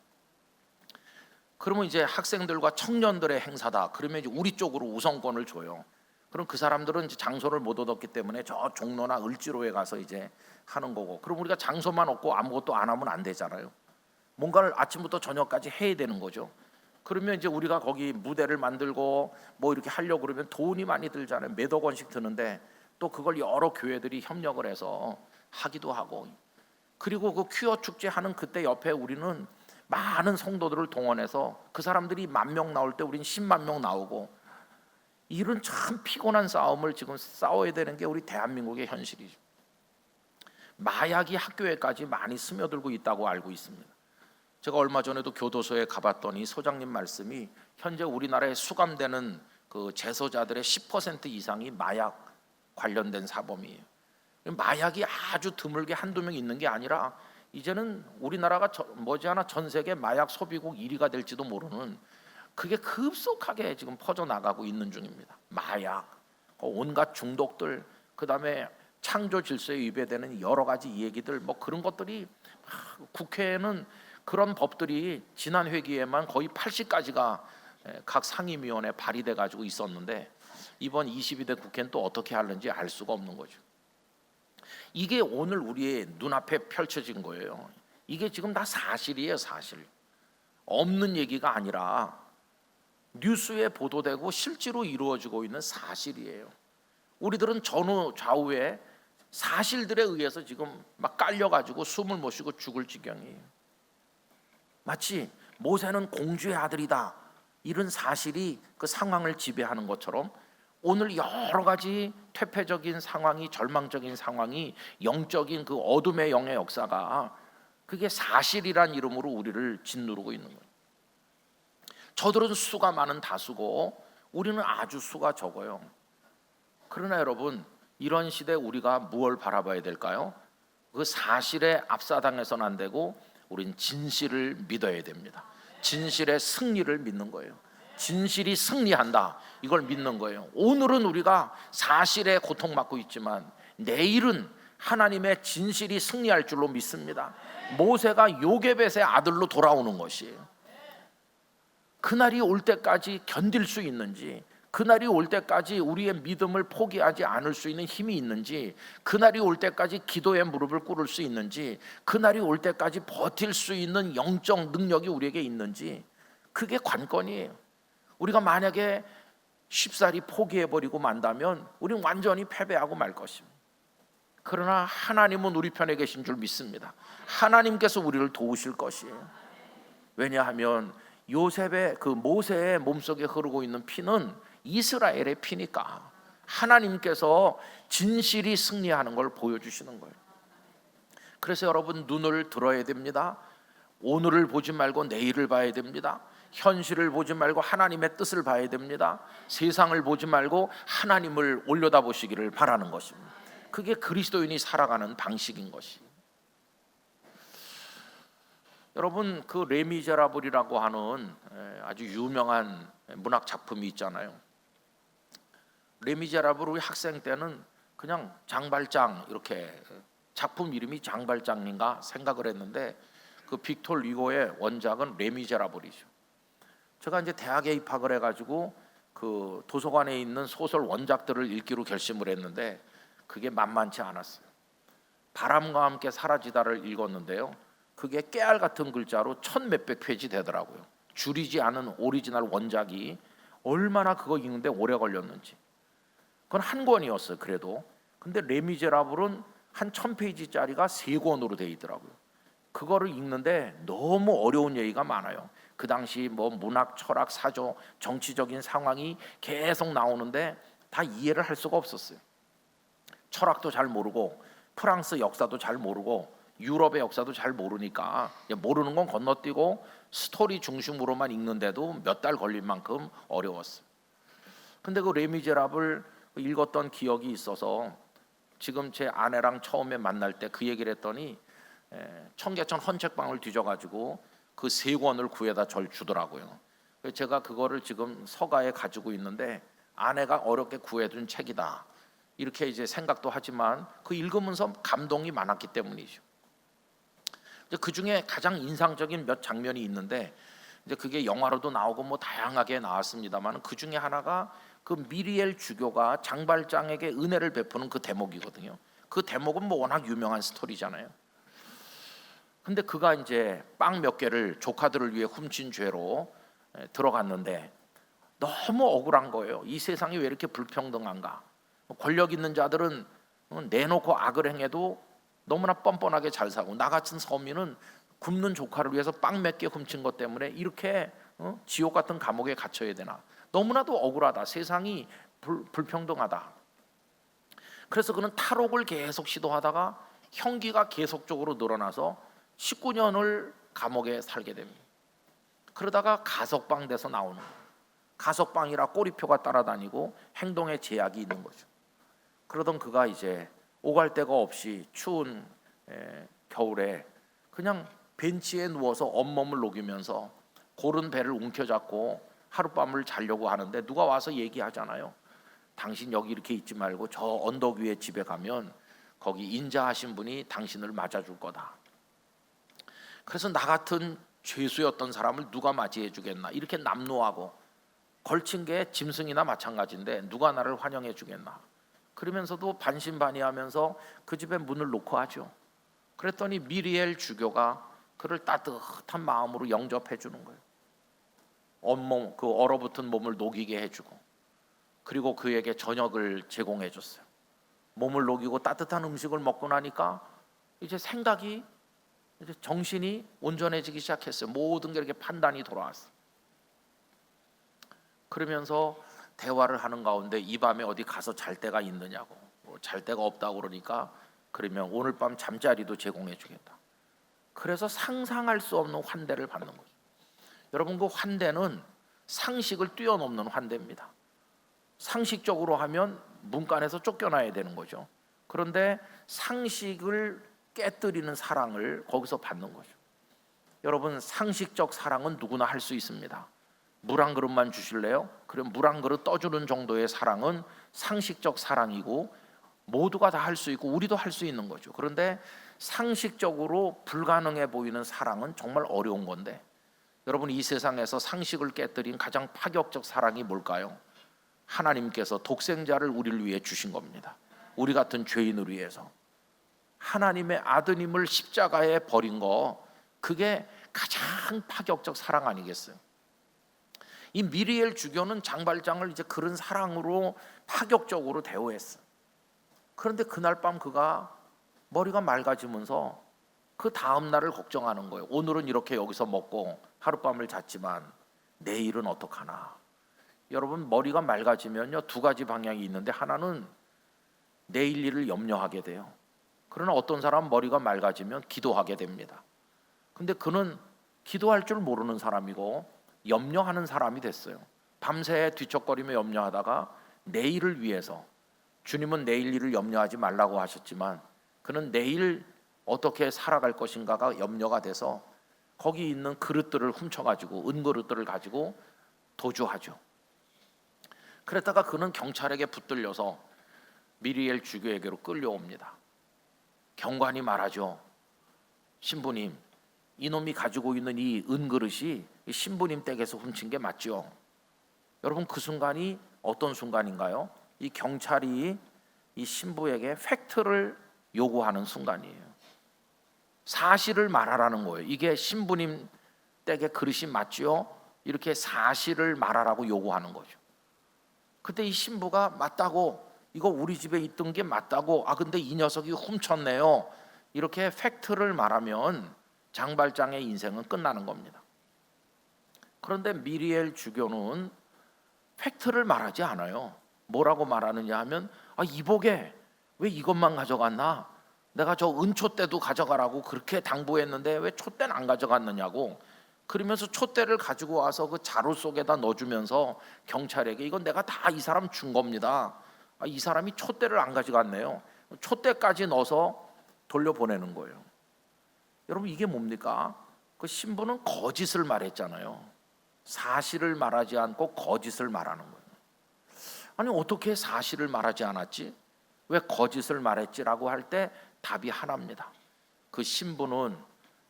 그러면 이제 학생들과 청년들의 행사다. 그러면 이제 우리 쪽으로 우선권을 줘요. 그럼 그 사람들은 이제 장소를 못 얻었기 때문에 저 종로나 을지로에 가서 이제 하는 거고. 그럼 우리가 장소만 얻고 아무것도 안 하면 안 되잖아요. 뭔가를 아침부터 저녁까지 해야 되는 거죠. 그러면 이제 우리가 거기 무대를 만들고 뭐 이렇게 하려고 그러면 돈이 많이 들잖아요. 몇억 원씩 드는데 또 그걸 여러 교회들이 협력을 해서 하기도 하고. 그리고 그 퀴어 축제 하는 그때 옆에 우리는 많은 성도들을 동원해서 그 사람들이 10,000명 나올 때 우린 10만 명 나오고, 이런 참 피곤한 싸움을 지금 싸워야 되는 게 우리 대한민국의 현실이죠. 마약이 학교에까지 많이 스며들고 있다고 알고 있습니다. 제가 얼마 전에도 교도소에 가봤더니 소장님 말씀이 현재 우리나라에 수감되는 그 재소자들의 10% 이상이 마약 관련된 사범이에요. 마약이 아주 드물게 한두 명 있는 게 아니라 이제는 우리나라가 머지않아 전 세계 마약 소비국 1위가 될지도 모르는, 그게 급속하게 지금 퍼져나가고 있는 중입니다. 마약, 온갖 중독들, 그다음에 창조 질서에 위배되는 여러 가지 얘기들, 뭐 그런 것들이 국회에는 그런 법들이 지난 회기에만 거의 80가지가 각 상임위원회에 발의돼 가지고 있었는데, 이번 22대 국회는 또 어떻게 하는지 알 수가 없는 거죠. 이게 오늘 우리의 눈앞에 펼쳐진 거예요. 이게 지금 다 사실이에요. 사실. 없는 얘기가 아니라 뉴스에 보도되고 실제로 이루어지고 있는 사실이에요. 우리들은 전후 좌우에 사실들에 의해서 지금 막 깔려가지고 숨을 못 쉬고 죽을 지경이에요. 마치 모세는 공주의 아들이다, 이런 사실이 그 상황을 지배하는 것처럼 오늘 여러 가지 퇴폐적인 상황이, 절망적인 상황이, 영적인 그 어둠의 영의 역사가 그게 사실이란 이름으로 우리를 짓누르고 있는 거예요. 저들은 수가 많은 다수고 우리는 아주 수가 적어요. 그러나 여러분, 이런 시대에 우리가 무엇을 바라봐야 될까요? 그 사실에 압사당해서는 안 되고 우린 진실을 믿어야 됩니다. 진실의 승리를 믿는 거예요. 진실이 승리한다, 이걸 믿는 거예요. 오늘은 우리가 사실에 고통받고 있지만 내일은 하나님의 진실이 승리할 줄로 믿습니다. 모세가 요게벳의 아들로 돌아오는 것이에요. 그날이 올 때까지 견딜 수 있는지, 그날이 올 때까지 우리의 믿음을 포기하지 않을 수 있는 힘이 있는지, 그날이 올 때까지 기도의 무릎을 꿇을 수 있는지, 그날이 올 때까지 버틸 수 있는 영적 능력이 우리에게 있는지, 그게 관건이에요. 우리가 만약에 쉽사리 포기해버리고 만다면 우리는 완전히 패배하고 말 것입니다. 그러나 하나님은 우리 편에 계신 줄 믿습니다. 하나님께서 우리를 도우실 것이에요. 왜냐하면 요셉의 그 모세의 몸속에 흐르고 있는 피는 이스라엘의 피니까 하나님께서 진실이 승리하는 걸 보여주시는 거예요. 그래서 여러분, 눈을 들어야 됩니다. 오늘을 보지 말고 내일을 봐야 됩니다. 현실을 보지 말고 하나님의 뜻을 봐야 됩니다. 세상을 보지 말고 하나님을 올려다보시기를 바라는 것입니다. 그게 그리스도인이 살아가는 방식인 것이. 여러분, 그 레미제라블이라고 하는 아주 유명한 문학 작품이 있잖아요. 레미제라블 우리 학생 때는 그냥 장발장, 이렇게 작품 이름이 장발장인가 생각을 했는데 그 빅토르 리고의 원작은 레미제라블이죠. 제가 이제 대학에 입학을 해가지고 그 도서관에 있는 소설 원작들을 읽기로 결심을 했는데 그게 만만치 않았어요. 바람과 함께 사라지다를 읽었는데요, 그게 깨알 같은 글자로 1000몇백 페이지 되더라고요. 줄이지 않은 오리지널 원작이 얼마나 그거 읽는데 오래 걸렸는지. 그건 한 권이었어요. 그래도. 근데 레미제라블은 한 1000페이지짜리가 3권으로 돼 있더라고요. 그거를 읽는데 너무 어려운 얘기가 많아요. 그 당시 뭐 문학, 철학, 사조, 정치적인 상황이 계속 나오는데 다 이해를 할 수가 없었어요. 철학도 잘 모르고 프랑스 역사도 잘 모르고 유럽의 역사도 잘 모르니까 모르는 건 건너뛰고 스토리 중심으로만 읽는데도 몇 달 걸릴 만큼 어려웠어요. 근데 그 레미제라블 읽었던 기억이 있어서 지금 제 아내랑 처음에 만날 때 그 얘기를 했더니 청계천 헌책방을 뒤져가지고 그 3권을 구해다 절 주더라고요. 그래서 제가 그거를 지금 서가에 가지고 있는데 아내가 어렵게 구해둔 책이다 이렇게 이제 생각도 하지만 그 읽으면서 감동이 많았기 때문이죠. 그 중에 가장 인상적인 몇 장면이 있는데 이제 그게 영화로도 나오고 뭐 다양하게 나왔습니다만 그 중에 하나가 그 미리엘 주교가 장발장에게 은혜를 베푸는 그 대목이거든요. 그 대목은 뭐 워낙 유명한 스토리잖아요. 근데 그가 이제 빵 몇 개를 조카들을 위해 훔친 죄로 들어갔는데 너무 억울한 거예요. 이 세상이 왜 이렇게 불평등한가? 권력 있는 자들은 내놓고 악을 행해도 너무나 뻔뻔하게 잘 사고 나 같은 서민은 굶는 조카를 위해서 빵 몇 개 훔친 것 때문에 이렇게 지옥 같은 감옥에 갇혀야 되나? 너무나도 억울하다. 세상이 불평등하다. 그래서 그는 탈옥을 계속 시도하다가 형기가 계속적으로 늘어나서 19년을 감옥에 살게 됩니다. 그러다가 가석방 돼서 나오는 거예요. 가석방이라 꼬리표가 따라다니고 행동에 제약이 있는 거죠. 그러던 그가 이제 오갈 데가 없이 추운 겨울에 그냥 벤치에 누워서 온몸을 녹이면서 고른 배를 움켜잡고 하룻밤을 자려고 하는데 누가 와서 얘기하잖아요. 당신 여기 이렇게 있지 말고 저 언덕 위에 집에 가면 거기 인자하신 분이 당신을 맞아줄 거다. 그래서 나 같은 죄수였던 사람을 누가 맞이해 주겠나 이렇게 남노하고 걸친 게 짐승이나 마찬가지인데 누가 나를 환영해 주겠나. 그러면서도 반신반의하면서 그 집에 문을 놓고 하죠. 그랬더니 미리엘 주교가 그를 따뜻한 마음으로 영접해 주는 거예요. 온몸 그 얼어붙은 몸을 녹이게 해주고 그리고 그에게 저녁을 제공해 줬어요. 몸을 녹이고 따뜻한 음식을 먹고 나니까 이제 생각이 이제 정신이 온전해지기 시작했어요. 모든 게 이렇게 판단이 돌아왔어요. 그러면서 대화를 하는 가운데 이 밤에 어디 가서 잘 데가 있느냐고 잘 데가 없다고 그러니까 그러면 오늘 밤 잠자리도 제공해 주겠다. 그래서 상상할 수 없는 환대를 받는 거죠. 여러분 그 환대는 상식을 뛰어넘는 환대입니다. 상식적으로 하면 문간에서 쫓겨나야 되는 거죠. 그런데 상식을 깨뜨리는 사랑을 거기서 받는 거죠. 여러분 상식적 사랑은 누구나 할 수 있습니다. 물 한 그릇만 주실래요? 그럼 물 한 그릇 떠주는 정도의 사랑은 상식적 사랑이고 모두가 다 할 수 있고 우리도 할 수 있는 거죠. 그런데 상식적으로 불가능해 보이는 사랑은 정말 어려운 건데 여러분 이 세상에서 상식을 깨뜨린 가장 파격적 사랑이 뭘까요? 하나님께서 독생자를 우리를 위해 주신 겁니다. 우리 같은 죄인을 위해서 하나님의 아드님을 십자가에 버린 거 그게 가장 파격적 사랑 아니겠어요? 이 미리엘 주교는 장발장을 이제 그런 사랑으로 파격적으로 대우했어. 그런데 그날 밤 그가 머리가 맑아지면서 그 다음 날을 걱정하는 거예요. 오늘은 이렇게 여기서 먹고 하룻밤을 잤지만 내일은 어떡하나. 여러분 머리가 맑아지면요 2가지 방향이 있는데 하나는 내일 일을 염려하게 돼요. 그러나 어떤 사람은 머리가 맑아지면 기도하게 됩니다. 근데 그는 기도할 줄 모르는 사람이고 염려하는 사람이 됐어요. 밤새 뒤척거리며 염려하다가 내일을 위해서 주님은 내일 일을 염려하지 말라고 하셨지만 그는 내일 어떻게 살아갈 것인가가 염려가 돼서 거기 있는 그릇들을 훔쳐가지고 은그릇들을 가지고 도주하죠. 그랬다가 그는 경찰에게 붙들려서 미리엘 주교에게로 끌려옵니다. 경관이 말하죠. 신부님, 이놈이 가지고 있는 이 은그릇이 신부님 댁에서 훔친 게 맞죠? 여러분 그 순간이 어떤 순간인가요? 이 경찰이 이 신부에게 팩트를 요구하는 순간이에요. 사실을 말하라는 거예요. 이게 신부님 댁의 그릇이 맞죠? 이렇게 사실을 말하라고 요구하는 거죠. 그때 이 신부가 맞다고 이거 우리 집에 있던 게 맞다고 근데 이 녀석이 훔쳤네요. 이렇게 팩트를 말하면 장발장의 인생은 끝나는 겁니다. 그런데 미리엘 주교는 팩트를 말하지 않아요. 뭐라고 말하느냐 하면 이복에 왜 이것만 가져갔나? 내가 저 은초 때도 가져가라고 그렇게 당부했는데 왜 초 때는 안 가져갔느냐고 그러면서 촛대를 가지고 와서 그 자루 속에다 넣어주면서 경찰에게 이건 내가 다 이 사람 준 겁니다. 이 사람이 촛대를 안 가져갔네요. 촛대까지 넣어서 돌려보내는 거예요. 여러분 이게 뭡니까? 그 신부는 거짓을 말했잖아요. 사실을 말하지 않고 거짓을 말하는 거예요. 아니 어떻게 사실을 말하지 않았지? 왜 거짓을 말했지라고 할 때 답이 하나입니다. 그 신부는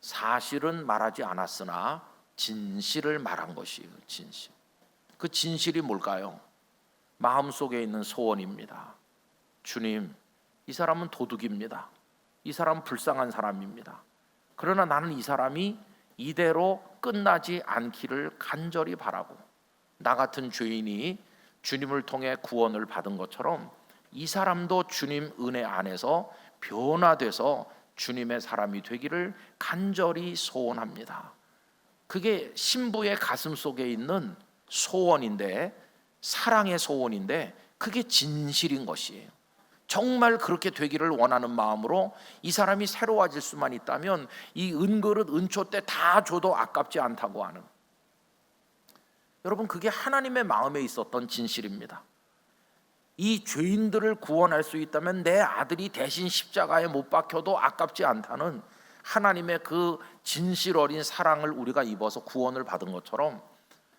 사실은 말하지 않았으나 진실을 말한 것이에요. 진실. 그 진실이 뭘까요? 마음속에 있는 소원입니다. 주님, 이 사람은 도둑입니다. 이 사람은 불쌍한 사람입니다. 그러나 나는 이 사람이 이대로 끝나지 않기를 간절히 바라고, 나 같은 죄인이 주님을 통해 구원을 받은 것처럼 이 사람도 주님 은혜 안에서 변화돼서 주님의 사람이 되기를 간절히 소원합니다. 그게 신부의 가슴 속에 있는 소원인데, 사랑의 소원인데, 그게 진실인 것이에요. 정말 그렇게 되기를 원하는 마음으로 이 사람이 새로워질 수만 있다면 이 은그릇 은초대 다 줘도 아깝지 않다고 하는, 여러분 그게 하나님의 마음에 있었던 진실입니다. 이 죄인들을 구원할 수 있다면 내 아들이 대신 십자가에 못 박혀도 아깝지 않다는 하나님의 그 진실 어린 사랑을 우리가 입어서 구원을 받은 것처럼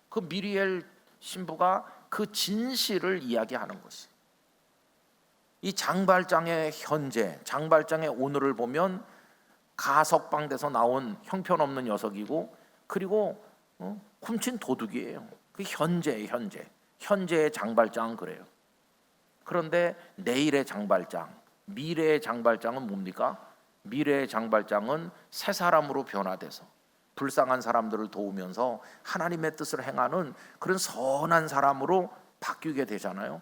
그 미리엘 신부가 그 진실을 이야기하는 것이, 이 장발장의 현재, 장발장의 오늘을 보면 가석방돼서 나온 형편없는 녀석이고, 그리고 훔친 도둑이에요. 그 현재의 장발장은 그래요. 그런데 내일의 장발장, 미래의 장발장은 뭡니까? 미래의 장발장은 새 사람으로 변화돼서 불쌍한 사람들을 도우면서 하나님의 뜻을 행하는 그런 선한 사람으로 바뀌게 되잖아요.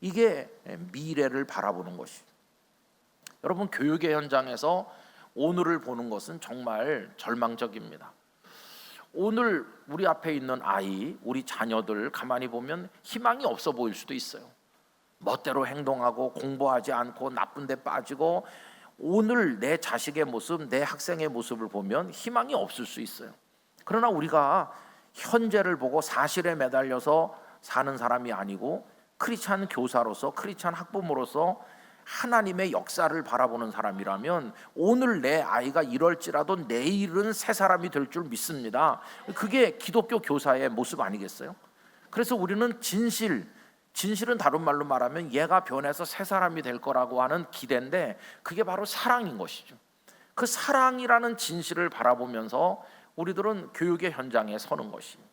이게 미래를 바라보는 것이. 여러분 교육의 현장에서 오늘을 보는 것은 정말 절망적입니다. 오늘 우리 앞에 있는 아이, 우리 자녀들 가만히 보면 희망이 없어 보일 수도 있어요. 멋대로 행동하고 공부하지 않고 나쁜 데 빠지고, 오늘 내 자식의 모습, 내 학생의 모습을 보면 희망이 없을 수 있어요. 그러나 우리가 현재를 보고 사실에 매달려서 사는 사람이 아니고 크리스찬 교사로서, 크리스찬 학부모로서 하나님의 역사를 바라보는 사람이라면 오늘 내 아이가 이럴지라도 내일은 새 사람이 될 줄 믿습니다. 그게 기독교 교사의 모습 아니겠어요? 그래서 우리는 진실은 다른 말로 말하면 얘가 변해서 새 사람이 될 거라고 하는 기대인데, 그게 바로 사랑인 것이죠. 그 사랑이라는 진실을 바라보면서 우리들은 교육의 현장에 서는 것이에요.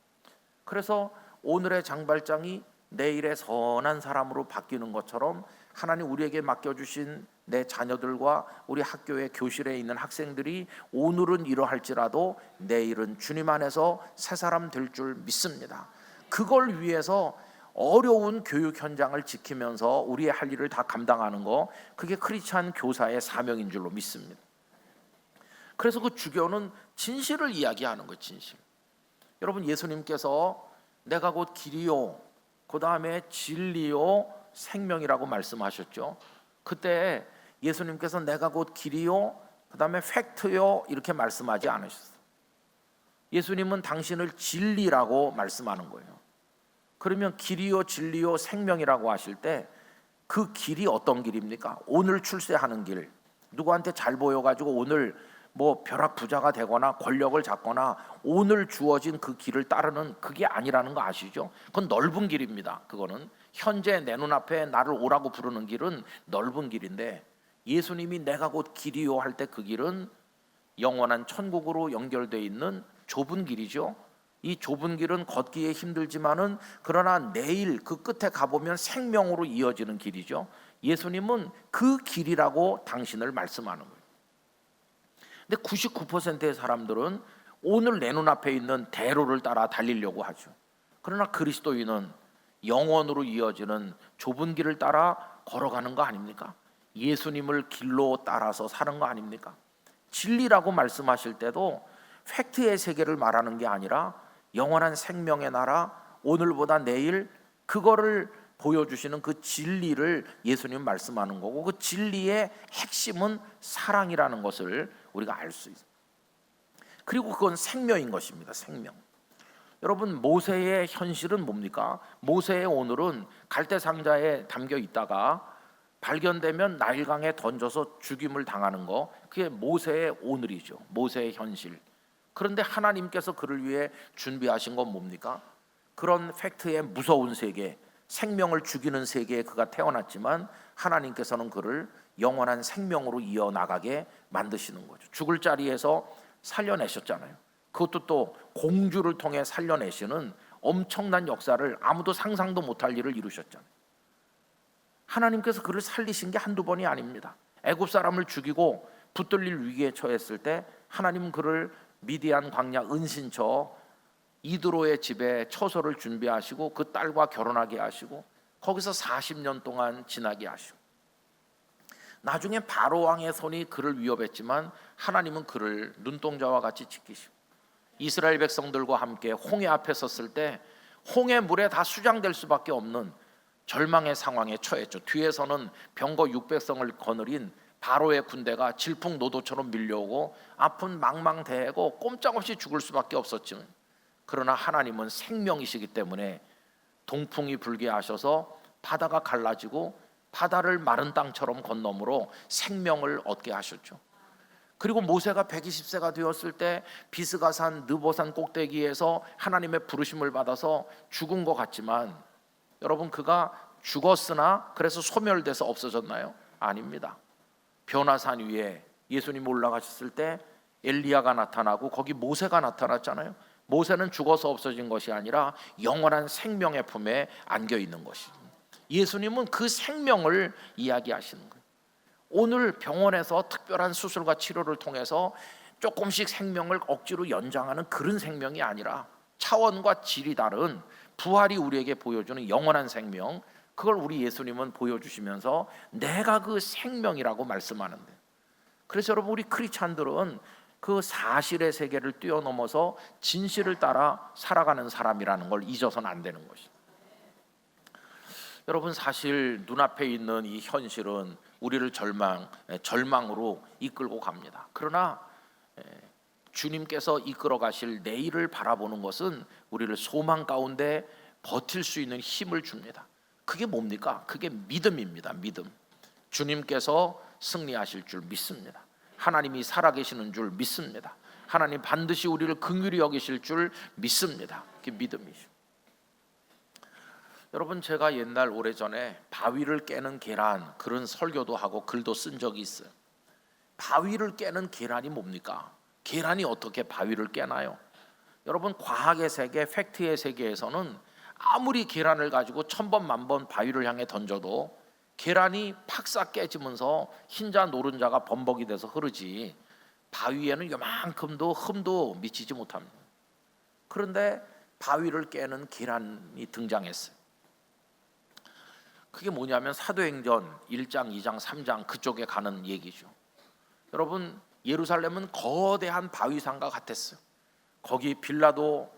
그래서 오늘의 장발장이 내일의 선한 사람으로 바뀌는 것처럼 하나님 우리에게 맡겨주신 내 자녀들과 우리 학교의 교실에 있는 학생들이 오늘은 이러할지라도 내일은 주님 안에서 새 사람 될 줄 믿습니다. 그걸 위해서 어려운 교육 현장을 지키면서 우리의 할 일을 다 감당하는 거, 그게 크리스찬 교사의 사명인 줄로 믿습니다. 그래서 그 주교는 진실을 이야기하는 거예요. 진실. 여러분 예수님께서 내가 곧 길이요, 그 다음에 진리요, 생명이라고 말씀하셨죠. 그때 예수님께서 내가 곧 길이요, 그 다음에 팩트요 이렇게 말씀하지 않으셨어요. 예수님은 당신을 진리라고 말씀하는 거예요. 그러면 길이요 진리요 생명이라고 하실 때 그 길이 어떤 길입니까? 오늘 출세하는 길, 누구한테 잘 보여가지고 오늘 뭐 벼락 부자가 되거나 권력을 잡거나 오늘 주어진 그 길을 따르는 그게 아니라는 거 아시죠? 그건 넓은 길입니다. 그거는 현재 내 눈앞에 나를 오라고 부르는 길은 넓은 길인데, 예수님이 내가 곧 길이요 할 때 그 길은 영원한 천국으로 연결되어 있는 좁은 길이죠. 이 좁은 길은 걷기에 힘들지만은 그러나 내일 그 끝에 가보면 생명으로 이어지는 길이죠. 예수님은 그 길이라고 당신을 말씀하는 거예요. 근데 99%의 사람들은 오늘 내 눈앞에 있는 대로를 따라 달리려고 하죠. 그러나 그리스도인은 영원으로 이어지는 좁은 길을 따라 걸어가는 거 아닙니까? 예수님을 길로 따라서 사는 거 아닙니까? 진리라고 말씀하실 때도 팩트의 세계를 말하는 게 아니라 영원한 생명의 나라, 오늘보다 내일, 그거를 보여주시는 그 진리를 예수님 말씀하는 거고, 그 진리의 핵심은 사랑이라는 것을 우리가 알 수 있어요. 그리고 그건 생명인 것입니다. 생명. 여러분, 모세의 현실은 뭡니까? 모세의 오늘은 갈대 상자에 담겨 있다가 발견되면 나일강에 던져서 죽임을 당하는 거, 그게 모세의 오늘이죠. 모세의 현실. 그런데 하나님께서 그를 위해 준비하신 건 뭡니까? 그런 팩트의 무서운 세계, 생명을 죽이는 세계에 그가 태어났지만 하나님께서는 그를 영원한 생명으로 이어나가게 만드시는 거죠. 죽을 자리에서 살려내셨잖아요. 그것도 또 공주를 통해 살려내시는 엄청난 역사를, 아무도 상상도 못할 일을 이루셨잖아요. 하나님께서 그를 살리신 게 한두 번이 아닙니다. 애굽 사람을 죽이고 붙들릴 위기에 처했을 때 하나님은 그를 미디안 광야 은신처 이드로의 집에 처소를 준비하시고 그 딸과 결혼하게 하시고 거기서 40년 동안 지나게 하시고, 나중에 바로 왕의 손이 그를 위협했지만 하나님은 그를 눈동자와 같이 지키시고, 이스라엘 백성들과 함께 홍해 앞에 섰을 때 홍해 물에 다 수장될 수밖에 없는 절망의 상황에 처했죠. 뒤에서는 병거 600성을 거느린 바로의 군대가 질풍노도처럼 밀려오고 앞은 망망대해고 꼼짝없이 죽을 수밖에 없었지만, 그러나 하나님은 생명이시기 때문에 동풍이 불게 하셔서 바다가 갈라지고 바다를 마른 땅처럼 건너므로 생명을 얻게 하셨죠. 그리고 모세가 120세가 되었을 때 비스가산 느보산 꼭대기에서 하나님의 부르심을 받아서 죽은 것 같지만, 여러분, 그가 죽었으나 그래서 소멸돼서 없어졌나요? 아닙니다. 변화산 위에 예수님 올라가셨을 때 엘리야가 나타나고 거기 모세가 나타났잖아요. 모세는 죽어서 없어진 것이 아니라 영원한 생명의 품에 안겨 있는 것입니다. 예수님은 그 생명을 이야기하시는 거예요. 오늘 병원에서 특별한 수술과 치료를 통해서 조금씩 생명을 억지로 연장하는 그런 생명이 아니라 차원과 질이 다른 부활이 우리에게 보여주는 영원한 생명, 그걸 우리 예수님은 보여주시면서 내가 그 생명이라고 말씀하는데, 그래서 여러분, 우리 크리스찬들은 그 사실의 세계를 뛰어넘어서 진실을 따라 살아가는 사람이라는 걸 잊어서는 안 되는 것입니다. 여러분, 사실 눈앞에 있는 이 현실은 우리를 절망으로 이끌고 갑니다. 그러나 주님께서 이끌어 가실 내일을 바라보는 것은 우리를 소망 가운데 버틸 수 있는 힘을 줍니다. 그게 뭡니까? 그게 믿음입니다. 믿음. 주님께서 승리하실 줄 믿습니다. 하나님이 살아계시는 줄 믿습니다. 하나님 반드시 우리를 긍휼히 여기실 줄 믿습니다. 그게 믿음이죠. 여러분, 제가 옛날 오래전에 바위를 깨는 계란, 그런 설교도 하고 글도 쓴 적이 있어요. 바위를 깨는 계란이 뭡니까? 계란이 어떻게 바위를 깨나요? 여러분, 과학의 세계, 팩트의 세계에서는 아무리 계란을 가지고 1000번 만번 바위를 향해 던져도 계란이 팍싹 깨지면서 흰자 노른자가 범벅이 돼서 흐르지 바위에는 요만큼도 흠도 미치지 못합니다. 그런데 바위를 깨는 계란이 등장했어요. 그게 뭐냐면 사도행전 1장, 2장, 3장 그쪽에 가는 얘기죠. 여러분, 예루살렘은 거대한 바위산과 같았어요. 거기 빌라도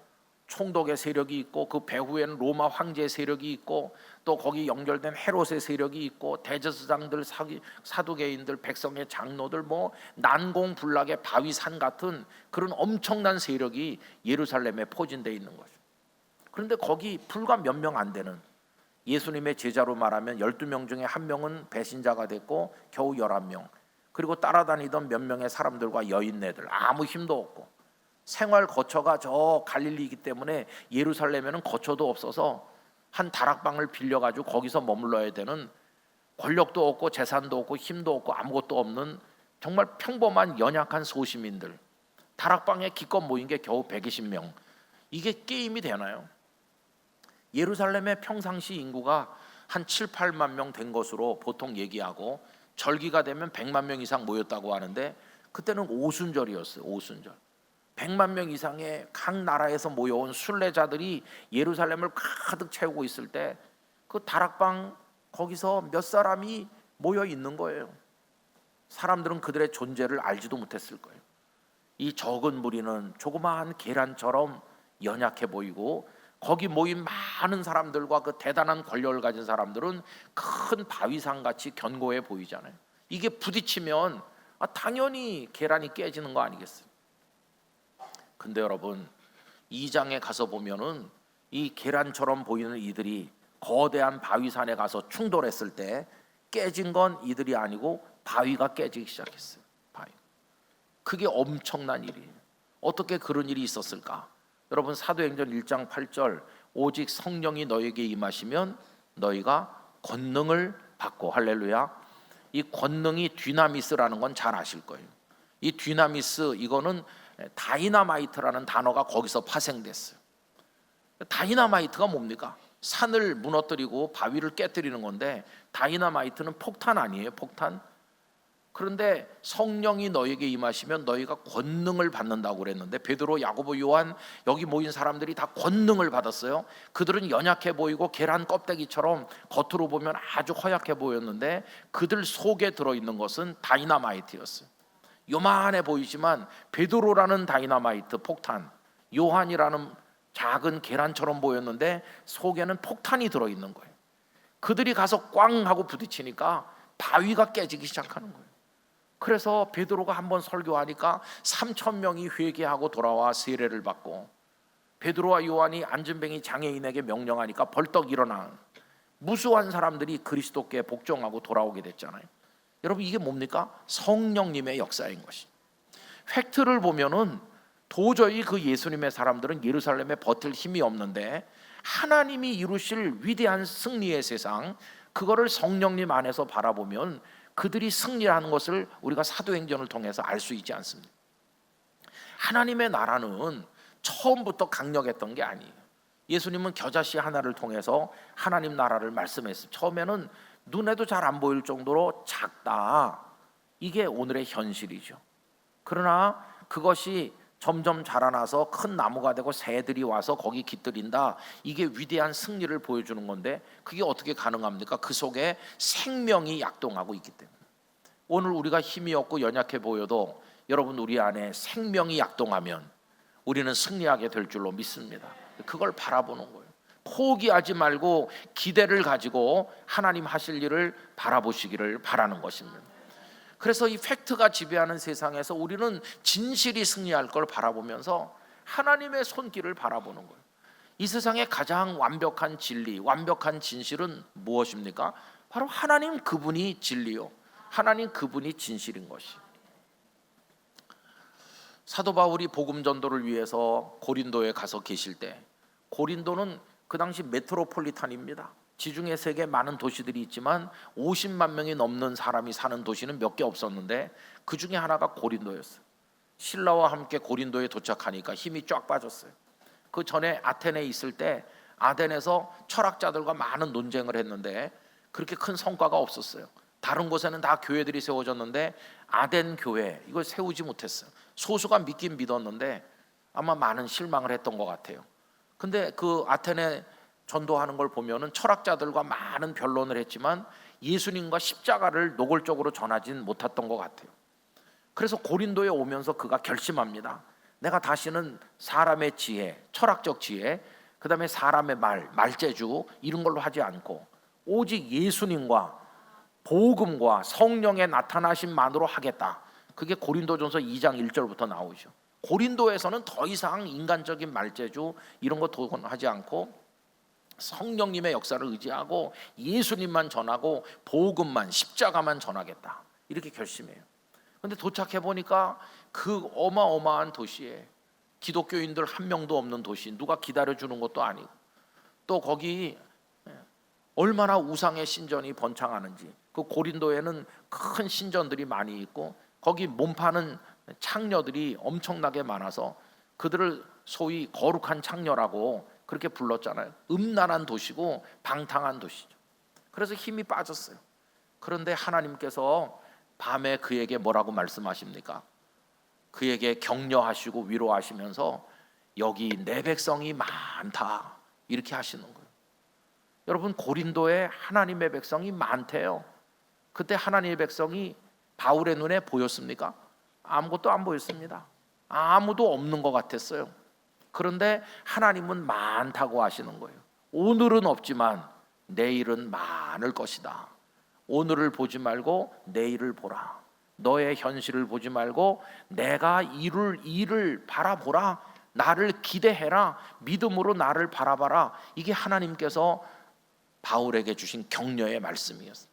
총독의 세력이 있고 그 배후에는 로마 황제의 세력이 있고 또 거기 연결된 헤롯의 세력이 있고 대제사장들, 사두개인들, 백성의 장로들, 뭐 난공불락의 바위산 같은 그런 엄청난 세력이 예루살렘에 포진되어 있는 거죠. 그런데 거기 불과 몇 명 안 되는, 예수님의 제자로 말하면 12명 중에 한 명은 배신자가 됐고 겨우 11명, 그리고 따라다니던 몇 명의 사람들과 여인네들, 아무 힘도 없고 생활 거처가 저 갈릴리이기 때문에 예루살렘에는 거처도 없어서 한 다락방을 빌려가지고 거기서 머물러야 되는, 권력도 없고 재산도 없고 힘도 없고 아무것도 없는 정말 평범한 연약한 소시민들, 다락방에 기껏 모인 게 겨우 120명. 이게 게임이 되나요? 예루살렘의 평상시 인구가 한 7, 8만 명 된 것으로 보통 얘기하고 절기가 되면 100만 명 이상 모였다고 하는데 그때는 오순절이었어요. 오순절. 100만 명 이상의 각 나라에서 모여온 순례자들이 예루살렘을 가득 채우고 있을 때 그 다락방 거기서 몇 사람이 모여 있는 거예요. 사람들은 그들의 존재를 알지도 못했을 거예요. 이 적은 무리는 조그마한 계란처럼 연약해 보이고 거기 모인 많은 사람들과 그 대단한 권력을 가진 사람들은 큰 바위산같이 견고해 보이잖아요. 이게 부딪히면 당연히 계란이 깨지는 거 아니겠어요? 근데 여러분 2장에 가서 보면은 이 계란처럼 보이는 이들이 거대한 바위산에 가서 충돌했을 때 깨진 건 이들이 아니고 바위가 깨지기 시작했어요. 바위. 그게 엄청난 일이에요. 어떻게 그런 일이 있었을까? 여러분 사도행전 1장 8절 오직 성령이 너에게 임하시면 너희가 권능을 받고, 할렐루야. 이 권능이 뒤나미스라는 건 잘 아실 거예요. 이 뒤나미스, 이거는 다이나마이트라는 단어가 거기서 파생됐어요. 다이나마이트가 뭡니까? 산을 무너뜨리고 바위를 깨뜨리는 건데, 다이나마이트는 폭탄 아니에요, 폭탄? 그런데 성령이 너에게 임하시면 너희가 권능을 받는다고 그랬는데, 베드로, 야고보, 요한, 여기 모인 사람들이 다 권능을 받았어요. 그들은 연약해 보이고 계란 껍데기처럼 겉으로 보면 아주 허약해 보였는데 그들 속에 들어있는 것은 다이나마이트였어요. 요만해 보이지만 베드로라는 다이나마이트, 폭탄, 요한이라는 작은 계란처럼 보였는데 속에는 폭탄이 들어있는 거예요. 그들이 가서 꽝 하고 부딪히니까 바위가 깨지기 시작하는 거예요. 그래서 베드로가 한번 설교하니까 3,000명이 회개하고 돌아와 세례를 받고, 베드로와 요한이 안진뱅이 장애인에게 명령하니까 벌떡 일어나 무수한 사람들이 그리스도께 복종하고 돌아오게 됐잖아요. 여러분 이게 뭡니까? 성령님의 역사인 것이. 팩트를 보면은 도저히 그 예수님의 사람들은 예루살렘에 버틸 힘이 없는데 하나님이 이루실 위대한 승리의 세상, 그거를 성령님 안에서 바라보면 그들이 승리하는 것을 우리가 사도행전을 통해서 알 수 있지 않습니까? 하나님의 나라는 처음부터 강력했던 게 아니에요. 예수님은 겨자씨 하나를 통해서 하나님 나라를 말씀했어요. 처음에는 눈에도 잘 안 보일 정도로 작다. 이게 오늘의 현실이죠. 그러나 그것이 점점 자라나서 큰 나무가 되고 새들이 와서 거기 깃들인다. 이게 위대한 승리를 보여주는 건데 그게 어떻게 가능합니까? 그 속에 생명이 약동하고 있기 때문에. 오늘 우리가 힘이 없고 연약해 보여도 여러분 우리 안에 생명이 약동하면 우리는 승리하게 될 줄로 믿습니다. 그걸 바라보는 거예요. 포기하지 말고 기대를 가지고 하나님 하실 일을 바라보시기를 바라는 것입니다. 그래서 이 팩트가 지배하는 세상에서 우리는 진실이 승리할 걸 바라보면서 하나님의 손길을 바라보는 거예요. 이 세상의 가장 완벽한 진리, 완벽한 진실은 무엇입니까? 바로 하나님 그분이 진리요, 하나님 그분이 진실인 것이. 사도 바울이 복음 전도를 위해서 고린도에 가서 계실 때, 고린도는 그 당시 메트로폴리탄입니다. 지중해 세계 많은 도시들이 있지만 50만 명이 넘는 사람이 사는 도시는 몇 개 없었는데 그 중에 하나가 고린도였어요. 신라와 함께 고린도에 도착하니까 힘이 쫙 빠졌어요. 그 전에 아테네에 있을 때 아덴에서 철학자들과 많은 논쟁을 했는데 그렇게 큰 성과가 없었어요. 다른 곳에는 다 교회들이 세워졌는데 아덴 교회 이걸 세우지 못했어요. 소수가 믿긴 믿었는데 아마 많은 실망을 했던 것 같아요. 근데 그 아테네 전도하는 걸 보면은 철학자들과 많은 변론을 했지만 예수님과 십자가를 노골적으로 전하진 못했던 것 같아요. 그래서 고린도에 오면서 그가 결심합니다. 내가 다시는 사람의 지혜, 철학적 지혜, 그 다음에 사람의 말재주 이런 걸로 하지 않고 오직 예수님과 복음과 성령의 나타나심만으로 하겠다. 그게 고린도전서 2장 1절부터 나오죠. 고린도에서는 더 이상 인간적인 말재주 이런 거 도전하지 않고 성령님의 역사를 의지하고 예수님만 전하고 복음만, 십자가만 전하겠다. 이렇게 결심해요. 그런데 도착해 보니까 그 어마어마한 도시에 기독교인들 한 명도 없는 도시, 누가 기다려주는 것도 아니고 또 거기 얼마나 우상의 신전이 번창하는지, 그 고린도에는 큰 신전들이 많이 있고 거기 몸파는 창녀들이 엄청나게 많아서 그들을 소위 거룩한 창녀라고 그렇게 불렀잖아요. 음란한 도시고 방탕한 도시죠. 그래서 힘이 빠졌어요. 그런데 하나님께서 밤에 그에게 뭐라고 말씀하십니까? 그에게 격려하시고 위로하시면서 여기 내 백성이 많다 이렇게 하시는 거예요. 여러분 고린도에 하나님의 백성이 많대요. 그때 하나님의 백성이 바울의 눈에 보였습니까? 아무것도 안 보였습니다. 아무도 없는 것 같았어요. 그런데 하나님은 많다고 하시는 거예요. 오늘은 없지만 내일은 많을 것이다. 오늘을 보지 말고 내일을 보라. 너의 현실을 보지 말고 내가 이룰 일을 바라보라. 나를 기대해라. 믿음으로 나를 바라봐라. 이게 하나님께서 바울에게 주신 격려의 말씀이었어요.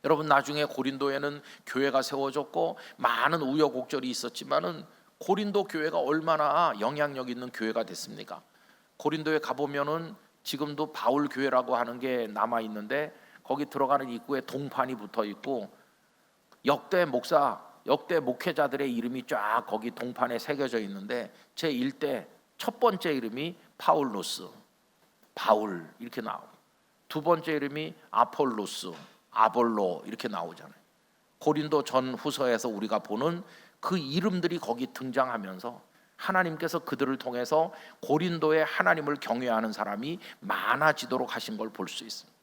여러분, 나중에 고린도에는 교회가 세워졌고 많은 우여곡절이 있었지만은 고린도 교회가 얼마나 영향력 있는 교회가 됐습니까? 고린도에 가보면은 지금도 바울 교회라고 하는 게 남아 있는데 거기 들어가는 입구에 동판이 붙어 있고 역대 목회자들의 이름이 쫙 거기 동판에 새겨져 있는데 제 1대 첫 번째 이름이 파울로스, 바울 이렇게 나오고, 두 번째 이름이 아폴로스, 아볼로 이렇게 나오잖아요. 고린도 전후서에서 우리가 보는 그 이름들이 거기 등장하면서 하나님께서 그들을 통해서 고린도에 하나님을 경외하는 사람이 많아지도록 하신 걸 볼 수 있습니다.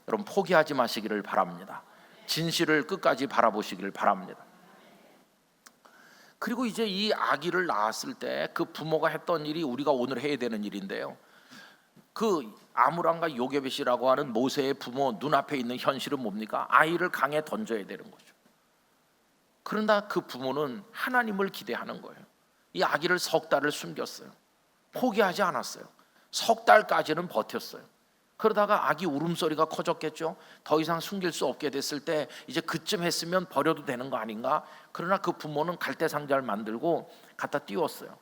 여러분, 포기하지 마시기를 바랍니다. 진실을 끝까지 바라보시기를 바랍니다. 그리고 이제 이 아기를 낳았을 때 그 부모가 했던 일이 우리가 오늘 해야 되는 일인데요. 그 아므람과 요게벳이라고 하는 모세의 부모 눈앞에 있는 현실은 뭡니까? 아이를 강에 던져야 되는 거죠. 그러나 그 부모는 하나님을 기대하는 거예요. 이 아기를 석 달을 숨겼어요. 포기하지 않았어요. 석 달까지는 버텼어요. 그러다가 아기 울음소리가 커졌겠죠. 더 이상 숨길 수 없게 됐을 때 이제 그쯤 했으면 버려도 되는 거 아닌가? 그러나 그 부모는 갈대상자를 만들고 갖다 띄웠어요.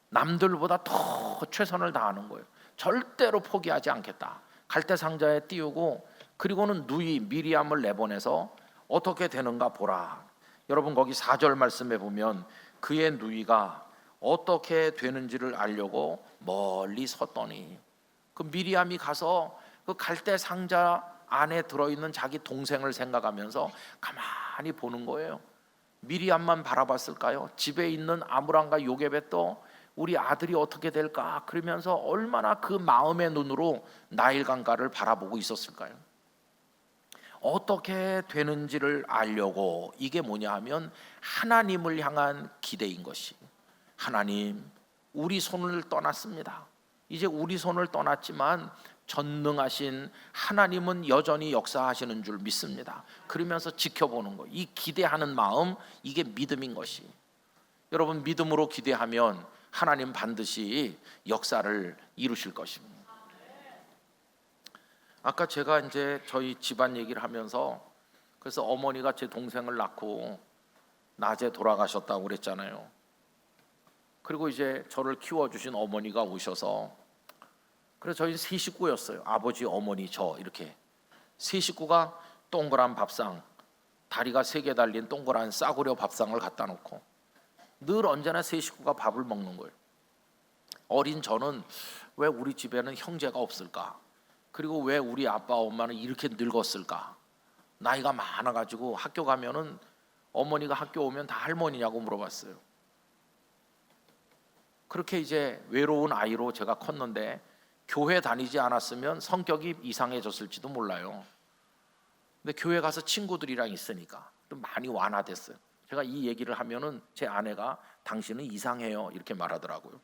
남들보다 더 최선을 다하는 거예요. 절대로 포기하지 않겠다. 갈대상자에 띄우고, 그리고는 누이 미리암을 내보내서 어떻게 되는가 보라. 여러분, 거기 4절 말씀에 보면 그의 누이가 어떻게 되는지를 알려고 멀리 섰더니, 그 미리암이 가서 그 갈대상자 안에 들어있는 자기 동생을 생각하면서 가만히 보는 거예요. 미리암만 바라봤을까요? 집에 있는 아므람과 요게벳도 우리 아들이 어떻게 될까? 그러면서 얼마나 그 마음의 눈으로 나일강가를 바라보고 있었을까요? 어떻게 되는지를 알려고, 이게 뭐냐 하면 하나님을 향한 기대인 것이, 하나님, 우리 손을 떠났습니다. 이제 우리 손을 떠났지만 전능하신 하나님은 여전히 역사하시는 줄 믿습니다. 그러면서 지켜보는 거, 이 기대하는 마음, 이게 믿음인 것이. 여러분, 믿음으로 기대하면 하나님 반드시 역사를 이루실 것입니다. 아까 제가 이제 저희 집안 얘기를 하면서, 그래서 어머니가 제 동생을 낳고 낮에 돌아가셨다고 그랬잖아요. 그리고 이제 저를 키워주신 어머니가 오셔서, 그래서 저희 세 식구였어요. 아버지, 어머니, 저 이렇게 세 식구가 동그란 밥상, 다리가 3개 달린 동그란 싸구려 밥상을 갖다 놓고 늘 언제나 세 식구가 밥을 먹는 거예요. 어린 저는 왜 우리 집에는 형제가 없을까? 그리고 왜 우리 아빠 엄마는 이렇게 늙었을까? 나이가 많아가지고 학교 가면은 어머니가 학교 오면 다 할머니냐고 물어봤어요. 그렇게 이제 외로운 아이로 제가 컸는데 교회 다니지 않았으면 성격이 이상해졌을지도 몰라요. 근데 교회 가서 친구들이랑 있으니까 또 많이 완화됐어요. 제가 이 얘기를 하면은 제 아내가 당신은 이상해요 이렇게 말하더라고요.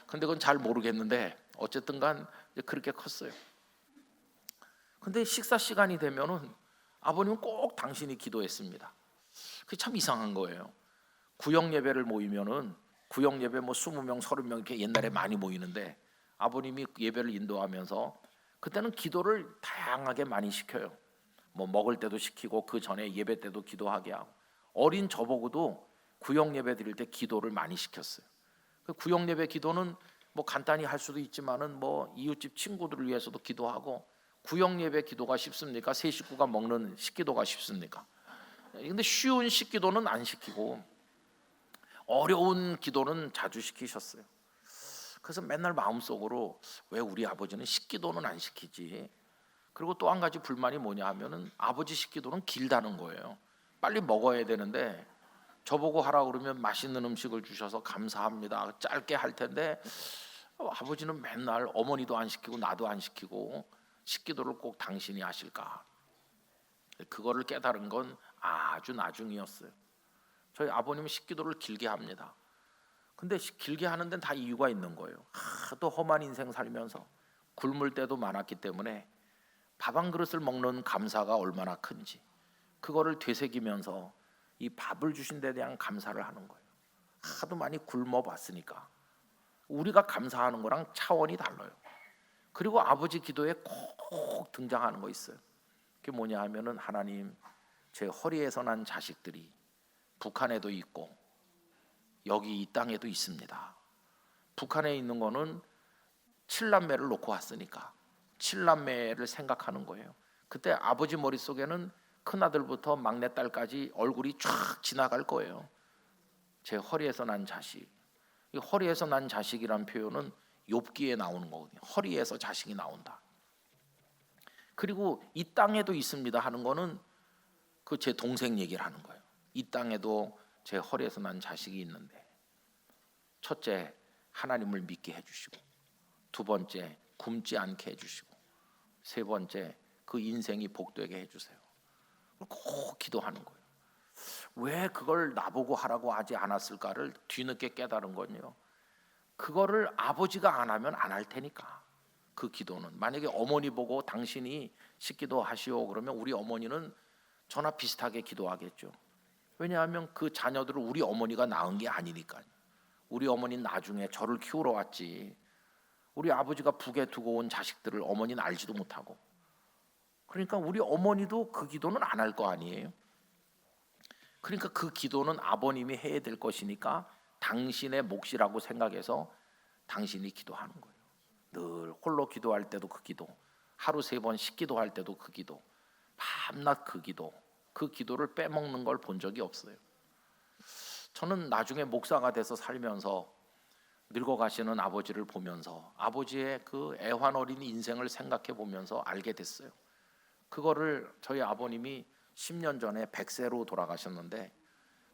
근데 그건 잘 모르겠는데 어쨌든 간 그렇게 컸어요. 근데 식사 시간이 되면은 아버님은 꼭 당신이 기도했습니다. 그게 참 이상한 거예요. 구역 예배를 모이면은 구역 예배 뭐 20명, 30명 이렇게 옛날에 많이 모이는데 아버님이 예배를 인도하면서 그때는 기도를 다양하게 많이 시켜요. 뭐 먹을 때도 시키고 그 전에 예배 때도 기도하게 하고, 어린 저보고도 구역 예배 드릴 때 기도를 많이 시켰어요. 그 구역 예배 기도는 뭐 간단히 할 수도 있지만은 뭐 이웃집 친구들을 위해서도 기도하고, 구역 예배 기도가 쉽습니까? 세 식구가 먹는 식기도가 쉽습니까? 근데 쉬운 식기도는 안 시키고 어려운 기도는 자주 시키셨어요. 그래서 맨날 마음속으로 왜 우리 아버지는 식기도는 안 시키지? 그리고 또 한 가지 불만이 뭐냐 하면은 아버지 식기도는 길다는 거예요. 빨리 먹어야 되는데 저보고 하라고 그러면 맛있는 음식을 주셔서 감사합니다, 짧게 할 텐데 아버지는 맨날 어머니도 안 시키고 나도 안 시키고 식기도를 꼭 당신이 하실까? 그거를 깨달은 건 아주 나중이었어요. 저희 아버님은 식기도를 길게 합니다. 근데 길게 하는 데는 다 이유가 있는 거예요. 하도 험한 인생 살면서 굶을 때도 많았기 때문에 밥 한 그릇을 먹는 감사가 얼마나 큰지 그거를 되새기면서 이 밥을 주신 데 대한 감사를 하는 거예요. 하도 많이 굶어 봤으니까 우리가 감사하는 거랑 차원이 달라요. 그리고 아버지 기도에 꼭 등장하는 거 있어요. 그게 뭐냐 하면은 하나님, 제 허리에서 난 자식들이 북한에도 있고 여기 이 땅에도 있습니다. 북한에 있는 거는 7남매를 놓고 왔으니까 7남매를 생각하는 거예요. 그때 아버지 머릿속에는 큰아들부터 막내딸까지 얼굴이 쫙 지나갈 거예요. 제 허리에서 난 자식. 이 허리에서 난 자식이란 표현은 욥기에 나오는 거거든요. 허리에서 자식이 나온다. 그리고 이 땅에도 있습니다 하는 거는 그 제 동생 얘기를 하는 거예요. 이 땅에도 제 허리에서 난 자식이 있는데, 첫째, 하나님을 믿게 해주시고, 두 번째, 굶지 않게 해주시고, 세 번째, 그 인생이 복되게 해주세요. 꼭 기도하는 거예요. 왜 그걸 나보고 하라고 하지 않았을까를 뒤늦게 깨달은 건요, 그거를 아버지가 안 하면 안 할 테니까. 그 기도는 만약에 어머니 보고 당신이 식기도 하시오 그러면 우리 어머니는 저나 비슷하게 기도하겠죠. 왜냐하면 그 자녀들을 우리 어머니가 낳은 게 아니니까요. 우리 어머니는 나중에 저를 키우러 왔지, 우리 아버지가 북에 두고 온 자식들을 어머니는 알지도 못하고. 그러니까 우리 어머니도 그 기도는 안 할 거 아니에요. 그러니까 그 기도는 아버님이 해야 될 것이니까 당신의 몫이라고 생각해서 당신이 기도하는 거예요. 늘 홀로 기도할 때도 그 기도, 하루 3번 식기도할 때도 그 기도, 밤낮 그 기도, 그 기도를 빼먹는 걸 본 적이 없어요. 저는 나중에 목사가 돼서 살면서 늙어가시는 아버지를 보면서 아버지의 그 애환 어린 인생을 생각해 보면서 알게 됐어요. 그거를 저희 아버님이 10년 전에 100세로 돌아가셨는데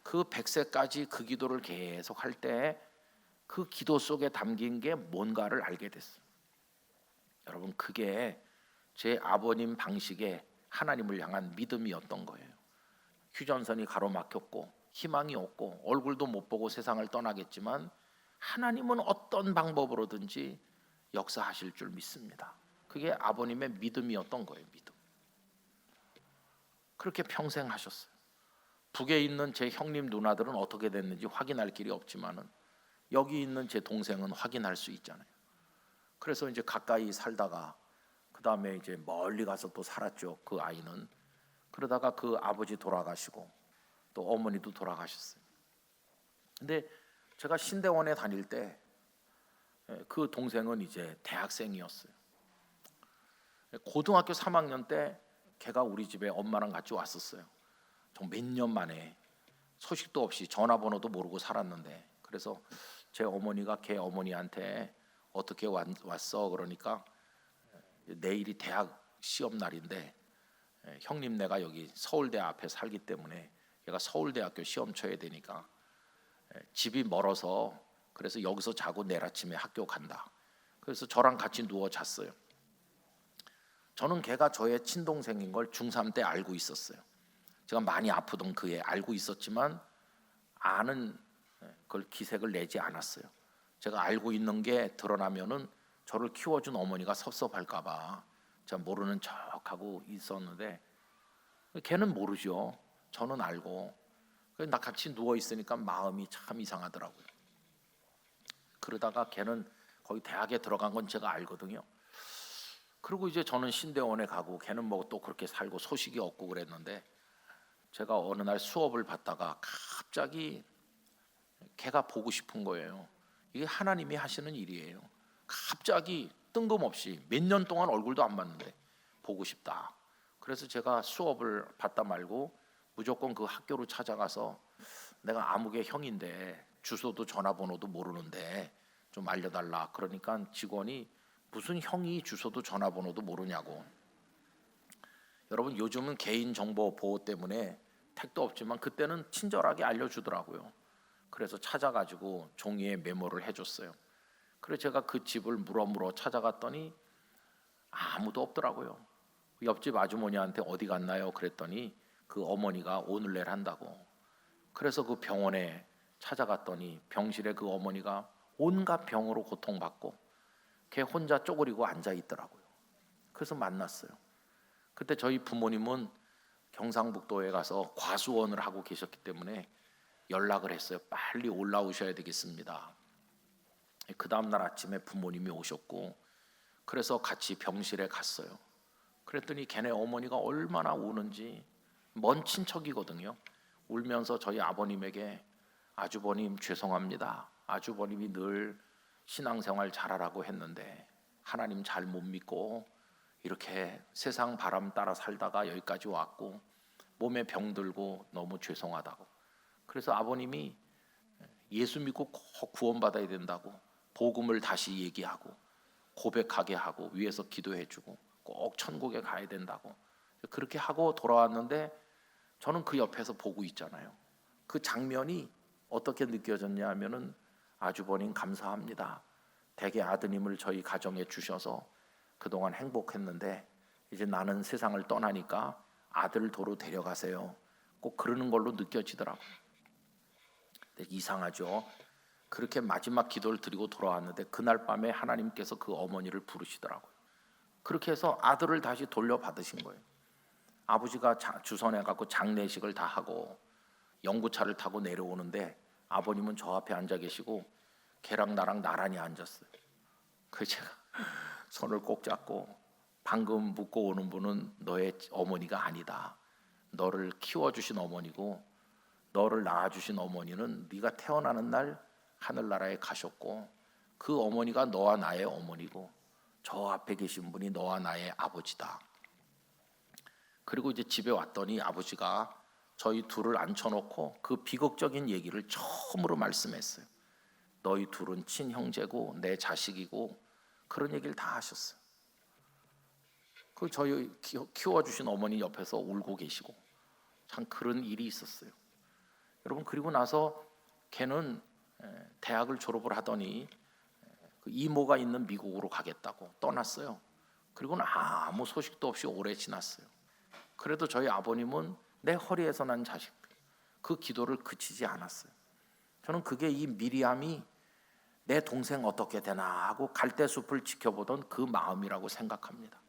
그 100세까지 그 기도를 계속 할 때 그 기도 속에 담긴 게 뭔가를 알게 됐어요. 여러분, 그게 제 아버님 방식의 하나님을 향한 믿음이었던 거예요. 휴전선이 가로막혔고 희망이 없고 얼굴도 못 보고 세상을 떠나겠지만 하나님은 어떤 방법으로든지 역사하실 줄 믿습니다. 그게 아버님의 믿음이었던 거예요. 믿음. 그렇게 평생 하셨어요. 북에 있는 제 형님 누나들은 어떻게 됐는지 확인할 길이 없지만은 여기 있는 제 동생은 확인할 수 있잖아요. 그래서 이제 가까이 살다가 그 다음에 이제 멀리 가서 또 살았죠. 그 아이는. 그러다가 그 아버지 돌아가시고 또 어머니도 돌아가셨어요. 근데 제가 신대원에 다닐 때 그 동생은 이제 대학생이었어요. 고등학교 3학년 때 걔가 우리 집에 엄마랑 같이 왔었어요. 몇 년 만에 소식도 없이 전화번호도 모르고 살았는데, 그래서 제 어머니가 걔 어머니한테 어떻게 왔어 그러니까 내일이 대학 시험 날인데 형님 내가 여기 서울대 앞에 살기 때문에 얘가 서울대학교 시험 쳐야 되니까 집이 멀어서 그래서 여기서 자고 내일 아침에 학교 간다. 그래서 저랑 같이 누워 잤어요. 저는 걔가 저의 친동생인 걸 중3 때 알고 있었어요. 제가 많이 아프던 그애 알고 있었지만 아는 그걸 기색을 내지 않았어요. 제가 알고 있는 게 드러나면은 저를 키워준 어머니가 섭섭할까 봐 제가 모르는 척하고 있었는데 걔는 모르죠. 저는 알고. 나 같이 누워 있으니까 마음이 참 이상하더라고요. 그러다가 걔는 거기 대학에 들어간 건 제가 알거든요. 그리고 이제 저는 신대원에 가고 걔는 뭐 또 그렇게 살고 소식이 없고 그랬는데 제가 어느 날 수업을 받다가 갑자기 걔가 보고 싶은 거예요. 이게 하나님이 하시는 일이에요. 갑자기 뜬금없이 몇 년 동안 얼굴도 안 봤는데 보고 싶다. 그래서 제가 수업을 받다 말고 무조건 그 학교로 찾아가서 내가 아무개 형인데 주소도 전화번호도 모르는데 좀 알려달라. 그러니까 직원이 무슨 형이 주소도 전화번호도 모르냐고. 여러분, 요즘은 개인정보 보호 때문에 택도 없지만 그때는 친절하게 알려주더라고요. 그래서 찾아가지고 종이에 메모를 해줬어요. 그래서 제가 그 집을 물어물어 찾아갔더니 아무도 없더라고요. 옆집 아주머니한테 어디 갔나요? 그랬더니 그 어머니가 오늘 내일 한다고. 그래서 그 병원에 찾아갔더니 병실에 그 어머니가 온갖 병으로 고통받고 걔 혼자 쪼그리고 앉아 있더라고요. 그래서 만났어요. 그때 저희 부모님은 경상북도에 가서 과수원을 하고 계셨기 때문에 연락을 했어요. 빨리 올라오셔야 되겠습니다. 그 다음 날 아침에 부모님이 오셨고 그래서 같이 병실에 갔어요. 그랬더니 걔네 어머니가 얼마나 우는지, 먼 친척이거든요. 울면서 저희 아버님에게 아주버님 죄송합니다. 아주버님이 늘 신앙생활 잘하라고 했는데 하나님 잘 못 믿고 이렇게 세상 바람 따라 살다가 여기까지 왔고 몸에 병들고 너무 죄송하다고. 그래서 아버님이 예수 믿고 꼭 구원받아야 된다고 복음을 다시 얘기하고 고백하게 하고 위에서 기도해주고 꼭 천국에 가야 된다고 그렇게 하고 돌아왔는데 저는 그 옆에서 보고 있잖아요. 그 장면이 어떻게 느껴졌냐 하면은 아주버님 감사합니다. 대개 아드님을 저희 가정에 주셔서 그동안 행복했는데 이제 나는 세상을 떠나니까 아들 도로 데려가세요. 꼭 그러는 걸로 느껴지더라고요. 근데 이상하죠. 그렇게 마지막 기도를 드리고 돌아왔는데 그날 밤에 하나님께서 그 어머니를 부르시더라고요. 그렇게 해서 아들을 다시 돌려받으신 거예요. 아버지가 주선해 갖고 장례식을 다 하고 연구차를 타고 내려오는데 아버님은 저 앞에 앉아 계시고 걔랑 나랑 나란히 앉았어요. 그래서 제가 손을 꼭 잡고 방금 묻고 오는 분은 너의 어머니가 아니다. 너를 키워주신 어머니고 너를 낳아주신 어머니는 네가 태어나는 날 하늘나라에 가셨고 그 어머니가 너와 나의 어머니고 저 앞에 계신 분이 너와 나의 아버지다. 그리고 이제 집에 왔더니 아버지가 저희 둘을 앉혀놓고 그 비극적인 얘기를 처음으로 말씀했어요. 너희 둘은 친형제고 내 자식이고 그런 얘기를 다 하셨어요. 그 저희 키워주신 어머니 옆에서 울고 계시고 참 그런 일이 있었어요. 여러분 그리고 나서 걔는 대학을 졸업을 하더니 그 이모가 있는 미국으로 가겠다고 떠났어요. 그리고는 아무 소식도 없이 오래 지났어요. 그래도 저희 아버님은 내 허리에서 난 자식 그 기도를 그치지 않았어요. 저는 그게 이 미리암이 내 동생 어떻게 되나 하고 갈대숲을 지켜보던 그 마음이라고 생각합니다.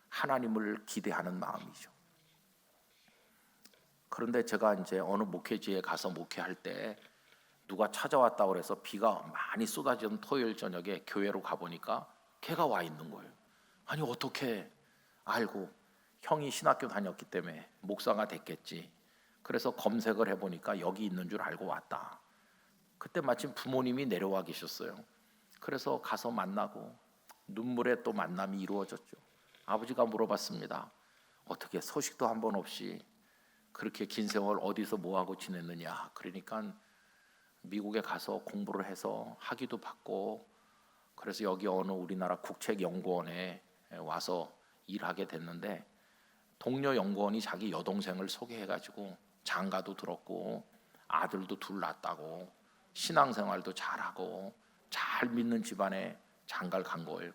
하나님을 기대하는 마음이죠. 그런데 제가 이제 어느 목회지에 가서 목회할 때 누가 찾아왔다고 그래서 비가 많이 쏟아지던 토요일 저녁에 교회로 가보니까 걔가 와 있는 거예요. 아니 어떻게 알고 형이 신학교 다녔기 때문에 목사가 됐겠지. 그래서 검색을 해보니까 여기 있는 줄 알고 왔다. 그때 마침 부모님이 내려와 계셨어요. 그래서 가서 만나고 눈물의 또 만남이 이루어졌죠. 아버지가 물어봤습니다. 어떻게 소식도 한 번 없이 그렇게 긴 세월 어디서 뭐하고 지냈느냐. 그러니까 미국에 가서 공부를 해서 학위도 받고 그래서 여기 어느 우리나라 국책연구원에 와서 일하게 됐는데 동료 연구원이 자기 여동생을 소개해가지고 장가도 들었고 아들도 둘 낳았다고 신앙생활도 잘하고 잘 믿는 집안에 장가를 간 거예요.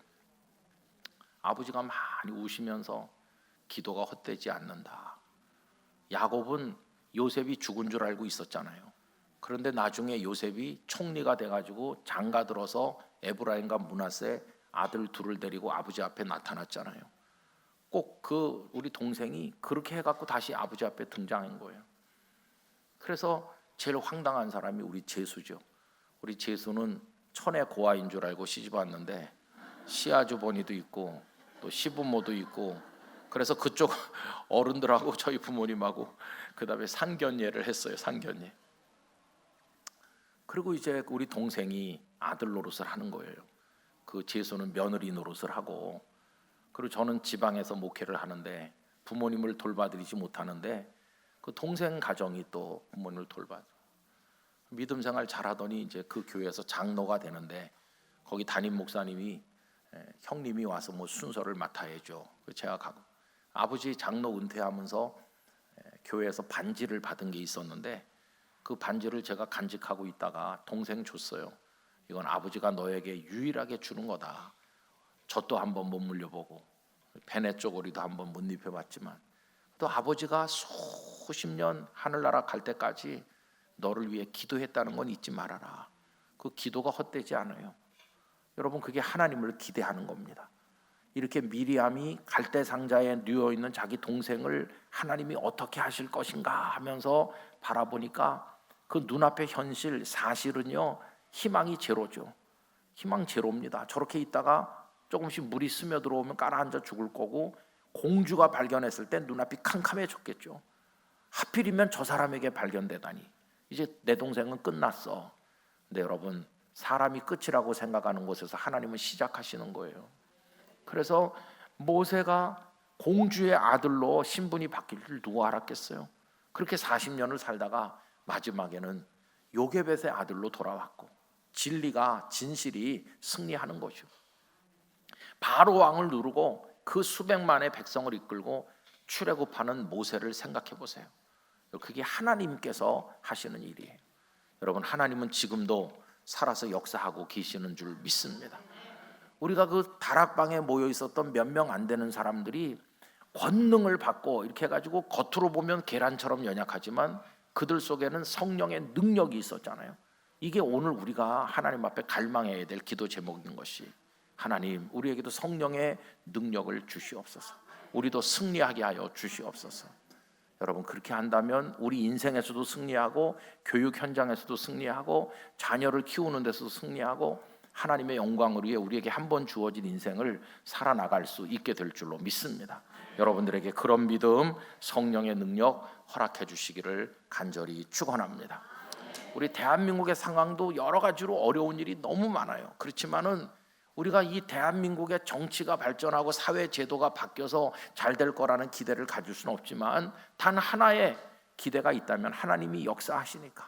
아버지가 많이 우시면서 기도가 헛되지 않는다. 야곱은 요셉이 죽은 줄 알고 있었잖아요. 그런데 나중에 요셉이 총리가 돼가지고 장가 들어서 에브라임과 므낫세 아들 둘을 데리고 아버지 앞에 나타났잖아요. 꼭 그 우리 동생이 그렇게 해갖고 다시 아버지 앞에 등장한 거예요. 그래서 제일 황당한 사람이 우리 재수죠. 우리 재수는 천의 고아인 줄 알고 시집 왔는데 시아주버니도 있고 또 시부모도 있고 그래서 그쪽 어른들하고 저희 부모님하고 그 다음에 상견례를 했어요. 상견례. 그리고 이제 우리 동생이 아들 노릇을 하는 거예요. 그 재수는 며느리 노릇을 하고 그리고 저는 지방에서 목회를 하는데 부모님을 돌봐드리지 못하는데 그 동생 가정이 또 부모님을 돌봐줘. 믿음 생활 잘하더니 이제 그 교회에서 장로가 되는데 거기 담임 목사님이 형님이 와서 뭐 순서를 맡아야죠. 제가 가고 아버지 장로 은퇴하면서 교회에서 반지를 받은 게 있었는데 그 반지를 제가 간직하고 있다가 동생 줬어요. 이건 아버지가 너에게 유일하게 주는 거다. 젖도 한번 못 물려보고 베네 쪼고리도 한번 못 입혀봤지만 또 아버지가 수십 년 하늘나라 갈 때까지 너를 위해 기도했다는 건 잊지 말아라. 그 기도가 헛되지 않아요. 여러분 그게 하나님을 기대하는 겁니다. 이렇게 미리암이 갈대 상자에 누워 있는 자기 동생을 하나님이 어떻게 하실 것인가 하면서 바라보니까 그 눈앞의 현실 사실은요 희망이 제로죠. 희망 제로입니다. 저렇게 있다가 조금씩 물이 스며들어오면 깔아앉아 죽을 거고, 공주가 발견했을 때 눈앞이 캄캄해졌겠죠. 하필이면 저 사람에게 발견되다니, 이제 내 동생은 끝났어. 근데 여러분, 사람이 끝이라고 생각하는 곳에서 하나님은 시작하시는 거예요. 그래서 모세가 공주의 아들로 신분이 바뀔 줄 누가 알았겠어요? 그렇게 40년을 살다가 마지막에는 요게벳의 아들로 돌아왔고, 진리가, 진실이 승리하는 거죠. 바로 왕을 누르고 그 수백만의 백성을 이끌고 출애굽하는 모세를 생각해 보세요. 그게 하나님께서 하시는 일이에요. 여러분, 하나님은 지금도 살아서 역사하고 계시는 줄 믿습니다. 우리가 그 다락방에 모여 있었던 몇 명 안 되는 사람들이 권능을 받고 이렇게 해가지고 겉으로 보면 계란처럼 연약하지만 그들 속에는 성령의 능력이 있었잖아요. 이게 오늘 우리가 하나님 앞에 갈망해야 될 기도 제목인 것이, 하나님, 우리에게도 성령의 능력을 주시옵소서. 우리도 승리하게 하여 주시옵소서. 여러분, 그렇게 한다면 우리 인생에서도 승리하고, 교육 현장에서도 승리하고, 자녀를 키우는 데서도 승리하고, 하나님의 영광을 위해 우리에게 한 번 주어진 인생을 살아나갈 수 있게 될 줄로 믿습니다. 여러분들에게 그런 믿음, 성령의 능력 허락해 주시기를 간절히 축원합니다. 우리 대한민국의 상황도 여러 가지로 어려운 일이 너무 많아요. 그렇지만은 우리가 이 대한민국의 정치가 발전하고 사회 제도가 바뀌어서 잘 될 거라는 기대를 가질 수는 없지만, 단 하나의 기대가 있다면 하나님이 역사하시니까,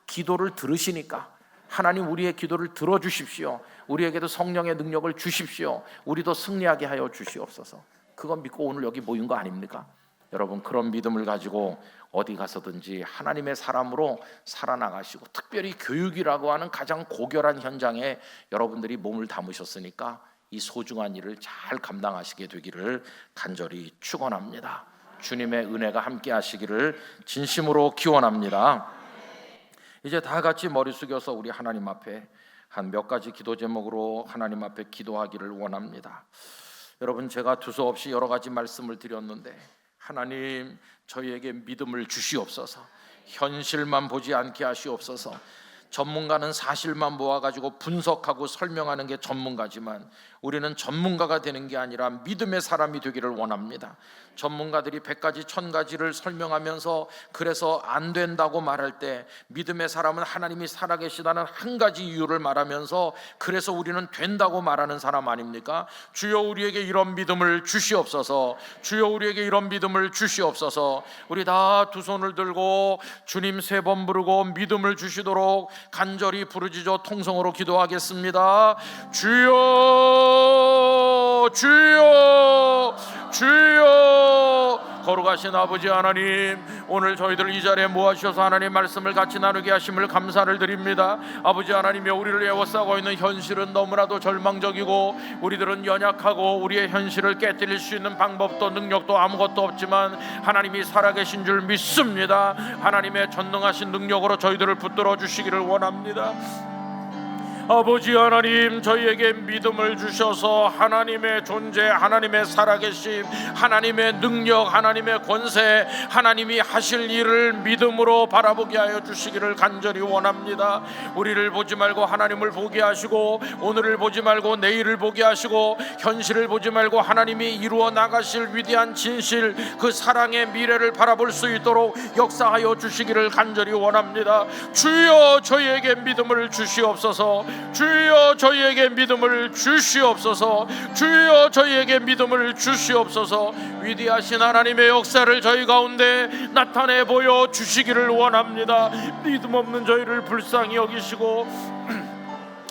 기도를 들으시니까, 하나님 우리의 기도를 들어주십시오. 우리에게도 성령의 능력을 주십시오. 우리도 승리하게 하여 주시옵소서. 그건 믿고 오늘 여기 모인 거 아닙니까? 여러분, 그런 믿음을 가지고 어디 가서든지 하나님의 사람으로 살아나가시고, 특별히 교육이라고 하는 가장 고결한 현장에 여러분들이 몸을 담으셨으니까 이 소중한 일을 잘 감당하시게 되기를 간절히 축원합니다. 주님의 은혜가 함께 하시기를 진심으로 기원합니다. 이제 다 같이 머리 숙여서 우리 하나님 앞에 한 몇 가지 기도 제목으로 하나님 앞에 기도하기를 원합니다. 여러분, 제가 두서없이 여러 가지 말씀을 드렸는데, 하나님, 저희에게 믿음을 주시옵소서. 현실만 보지 않게 하시옵소서. 전문가는 사실만 모아가지고 분석하고 설명하는 게 전문가지만, 우리는 전문가가 되는 게 아니라 믿음의 사람이 되기를 원합니다. 전문가들이 100가지 1000가지를 설명하면서 그래서 안 된다고 말할 때, 믿음의 사람은 하나님이 살아계시다는 한 가지 이유를 말하면서 그래서 우리는 된다고 말하는 사람 아닙니까? 주여, 우리에게 이런 믿음을 주시옵소서. 주여, 우리에게 이런 믿음을 주시옵소서. 우리 다 두 손을 들고 주님 3번 부르고 믿음을 주시도록 간절히 부르짖어 통성으로 기도하겠습니다. 주여, 주여, 주여. 거룩하신 아버지 하나님, 오늘 저희들 이 자리에 모아주셔서 하나님 말씀을 같이 나누게 하심을 감사를 드립니다. 아버지 하나님이 우리를 에워싸고 있는 현실은 너무나도 절망적이고, 우리들은 연약하고 우리의 현실을 깨뜨릴 수 있는 방법도 능력도 아무것도 없지만 하나님이 살아계신 줄 믿습니다. 하나님의 전능하신 능력으로 저희들을 붙들어 주시기를 원합니다. 아버지 하나님, 저희에게 믿음을 주셔서 하나님의 존재, 하나님의 살아계심, 하나님의 능력, 하나님의 권세, 하나님이 하실 일을 믿음으로 바라보게 하여 주시기를 간절히 원합니다. 우리를 보지 말고 하나님을 보게 하시고, 오늘을 보지 말고 내일을 보게 하시고, 현실을 보지 말고 하나님이 이루어 나가실 위대한 진실, 그 사랑의 미래를 바라볼 수 있도록 역사하여 주시기를 간절히 원합니다. 주여, 저희에게 믿음을 주시옵소서. 주여, 저희에게 믿음을 주시옵소서. 주여, 저희에게 믿음을 주시옵소서. 위대하신 하나님의 역사를 저희 가운데 나타내 보여 주시기를 원합니다. 믿음 없는 저희를 불쌍히 여기시고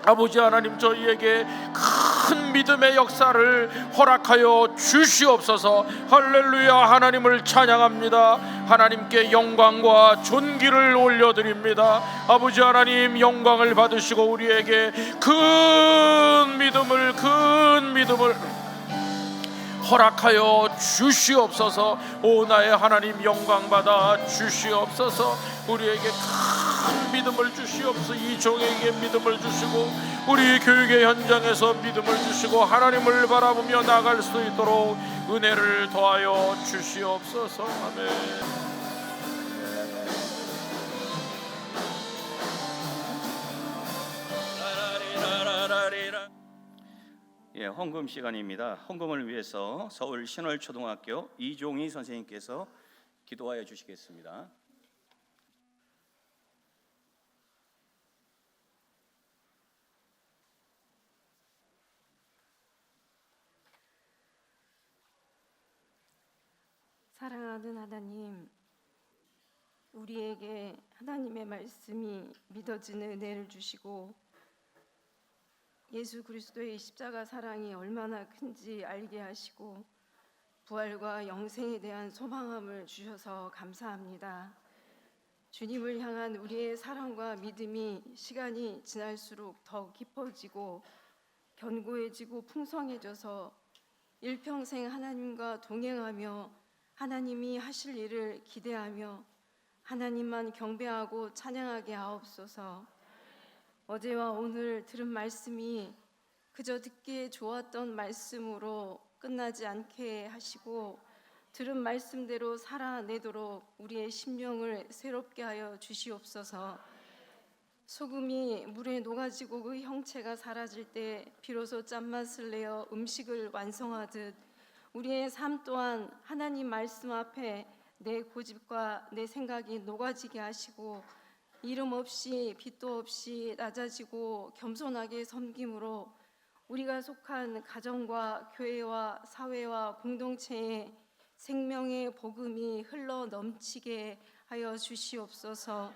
아버지 하나님, 저희에게 큰 믿음의 역사를 허락하여 주시옵소서. 할렐루야. 하나님을 찬양합니다. 하나님께 영광과 존귀를 올려드립니다. 아버지 하나님, 영광을 받으시고 우리에게 큰 믿음을 허락하여 주시옵소서. 오 나의 하나님, 영광 받아 주시옵소서. 우리에게 큰 믿음을 주시옵소서. 이 종에게 믿음을 주시고 우리 교육의 현장에서 믿음을 주시고 하나님을 바라보며 나갈 수 있도록 은혜를 더하여 주시옵소서. 아멘. 라라리라라리라 예, 헌금 시간입니다. 헌금을 위해서 서울 신월초등학교 이종희 선생님께서 기도하여 주시겠습니다. 사랑하는 하나님, 우리에게 하나님의 말씀이 믿어지는 은혜를 주시고 예수 그리스도의 십자가 사랑이 얼마나 큰지 알게 하시고 부활과 영생에 대한 소망함을 주셔서 감사합니다. 주님을 향한 우리의 사랑과 믿음이 시간이 지날수록 더 깊어지고 견고해지고 풍성해져서 일평생 하나님과 동행하며 하나님이 하실 일을 기대하며 하나님만 경배하고 찬양하게 하옵소서. 어제와 오늘 들은 말씀이 그저 듣기에 좋았던 말씀으로 끝나지 않게 하시고 들은 말씀대로 살아내도록 우리의 심령을 새롭게 하여 주시옵소서. 소금이 물에 녹아지고 그 형체가 사라질 때 비로소 짠맛을 내어 음식을 완성하듯 우리의 삶 또한 하나님 말씀 앞에 내 고집과 내 생각이 녹아지게 하시고 이름 없이 빛도 없이 낮아지고 겸손하게 섬김으로 우리가 속한 가정과 교회와 사회와 공동체에 생명의 복음이 흘러 넘치게 하여 주시옵소서.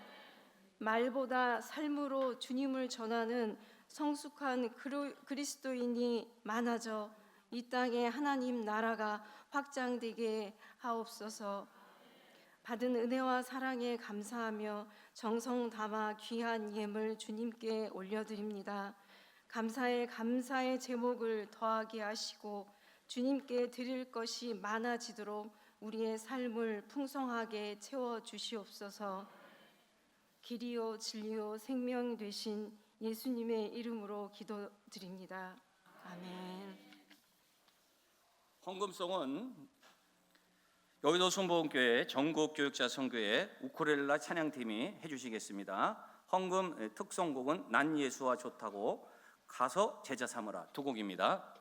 말보다 삶으로 주님을 전하는 성숙한 그리스도인이 많아져 이 땅에 하나님 나라가 확장되게 하옵소서. 받은 은혜와 사랑에 감사하며 정성 담아 귀한 예물 주님께 올려드립니다. 감사의 제목을 더하게 하시고 주님께 드릴 것이 많아지도록 우리의 삶을 풍성하게 채워 주시옵소서. 길이요 진리요 생명 되신 예수님의 이름으로 기도드립니다. 아멘. 헌금송은 여의도 순복음교회 전국교육자 선교회 우쿨렐라 찬양팀이 해주시겠습니다. 헌금 특송곡은 난 예수와 좋다고 가서 제자 삼으라 두 곡입니다.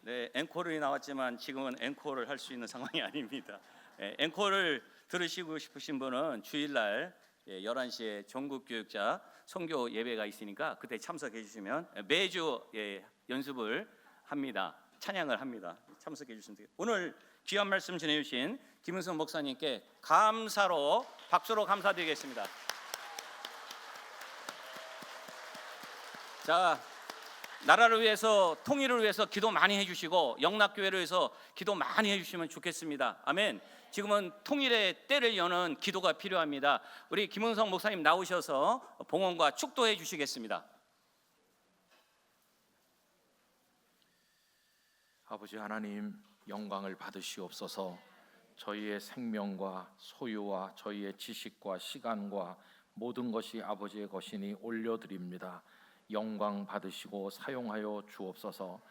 네, 앵콜이 나왔지만 지금은 앵콜을 할 수 있는 상황이 아닙니다. 앵콜을 들으시고 싶으신 분은 주일날 11시에 전국교육자 선교 예배가 있으니까 그때 참석해 주시면 매주 연습을 합니다. 찬양을 합니다. 참석해 주시면 돼요. 오늘 귀한 말씀 전해주신 김은성 목사님께 감사로 박수로 감사드리겠습니다. 자, 나라를 위해서 통일을 위해서 기도 많이 해주시고 영락교회를 위해서 기도 많이 해주시면 좋겠습니다. 아멘. 지금은 통일의 때를 여는 기도가 필요합니다. 우리 김은성 목사님 나오셔서 봉헌과 축도해 주시겠습니다. 아버지 하나님, 영광을 받으시옵소서. 저희의 생명과 소유와 저희의 지식과 시간과 모든 것이 아버지의 것이니 올려드립니다. 영광 받으시고 사용하여 주옵소서.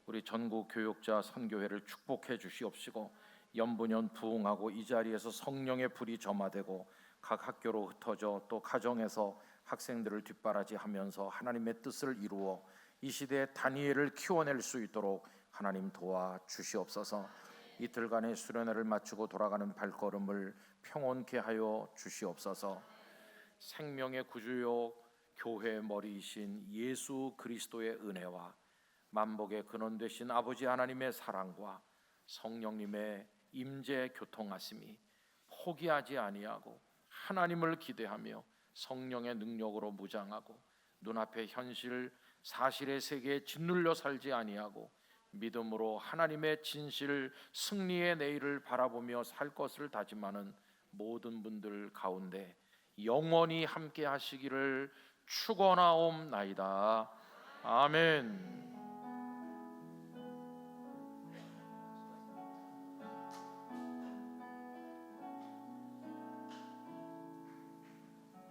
우리 전국 교육자 선교회를 축복해 주시옵시고 연분연 부흥하고 이 자리에서 성령의 불이 점화되고 각 학교로 흩어져 또 가정에서 학생들을 뒷바라지하면서 하나님의 뜻을 이루어 이 시대에 다니엘을 키워낼 수 있도록 하나님 도와 주시옵소서. 이틀간의 수련회를 마치고 돌아가는 발걸음을 평온케 하여 주시옵소서. 생명의 구주요 교회의 머리이신 예수 그리스도의 은혜와 만복의 근원 되신 아버지 하나님의 사랑과 성령님의 임재 교통하심이 포기하지 아니하고 하나님을 기대하며 성령의 능력으로 무장하고 눈앞의 현실 사실의 세계에 짓눌려 살지 아니하고 믿음으로 하나님의 진실 승리의 내일을 바라보며 살 것을 다짐하는 모든 분들 가운데 영원히 함께 하시기를 축원하옵나이다. 아멘.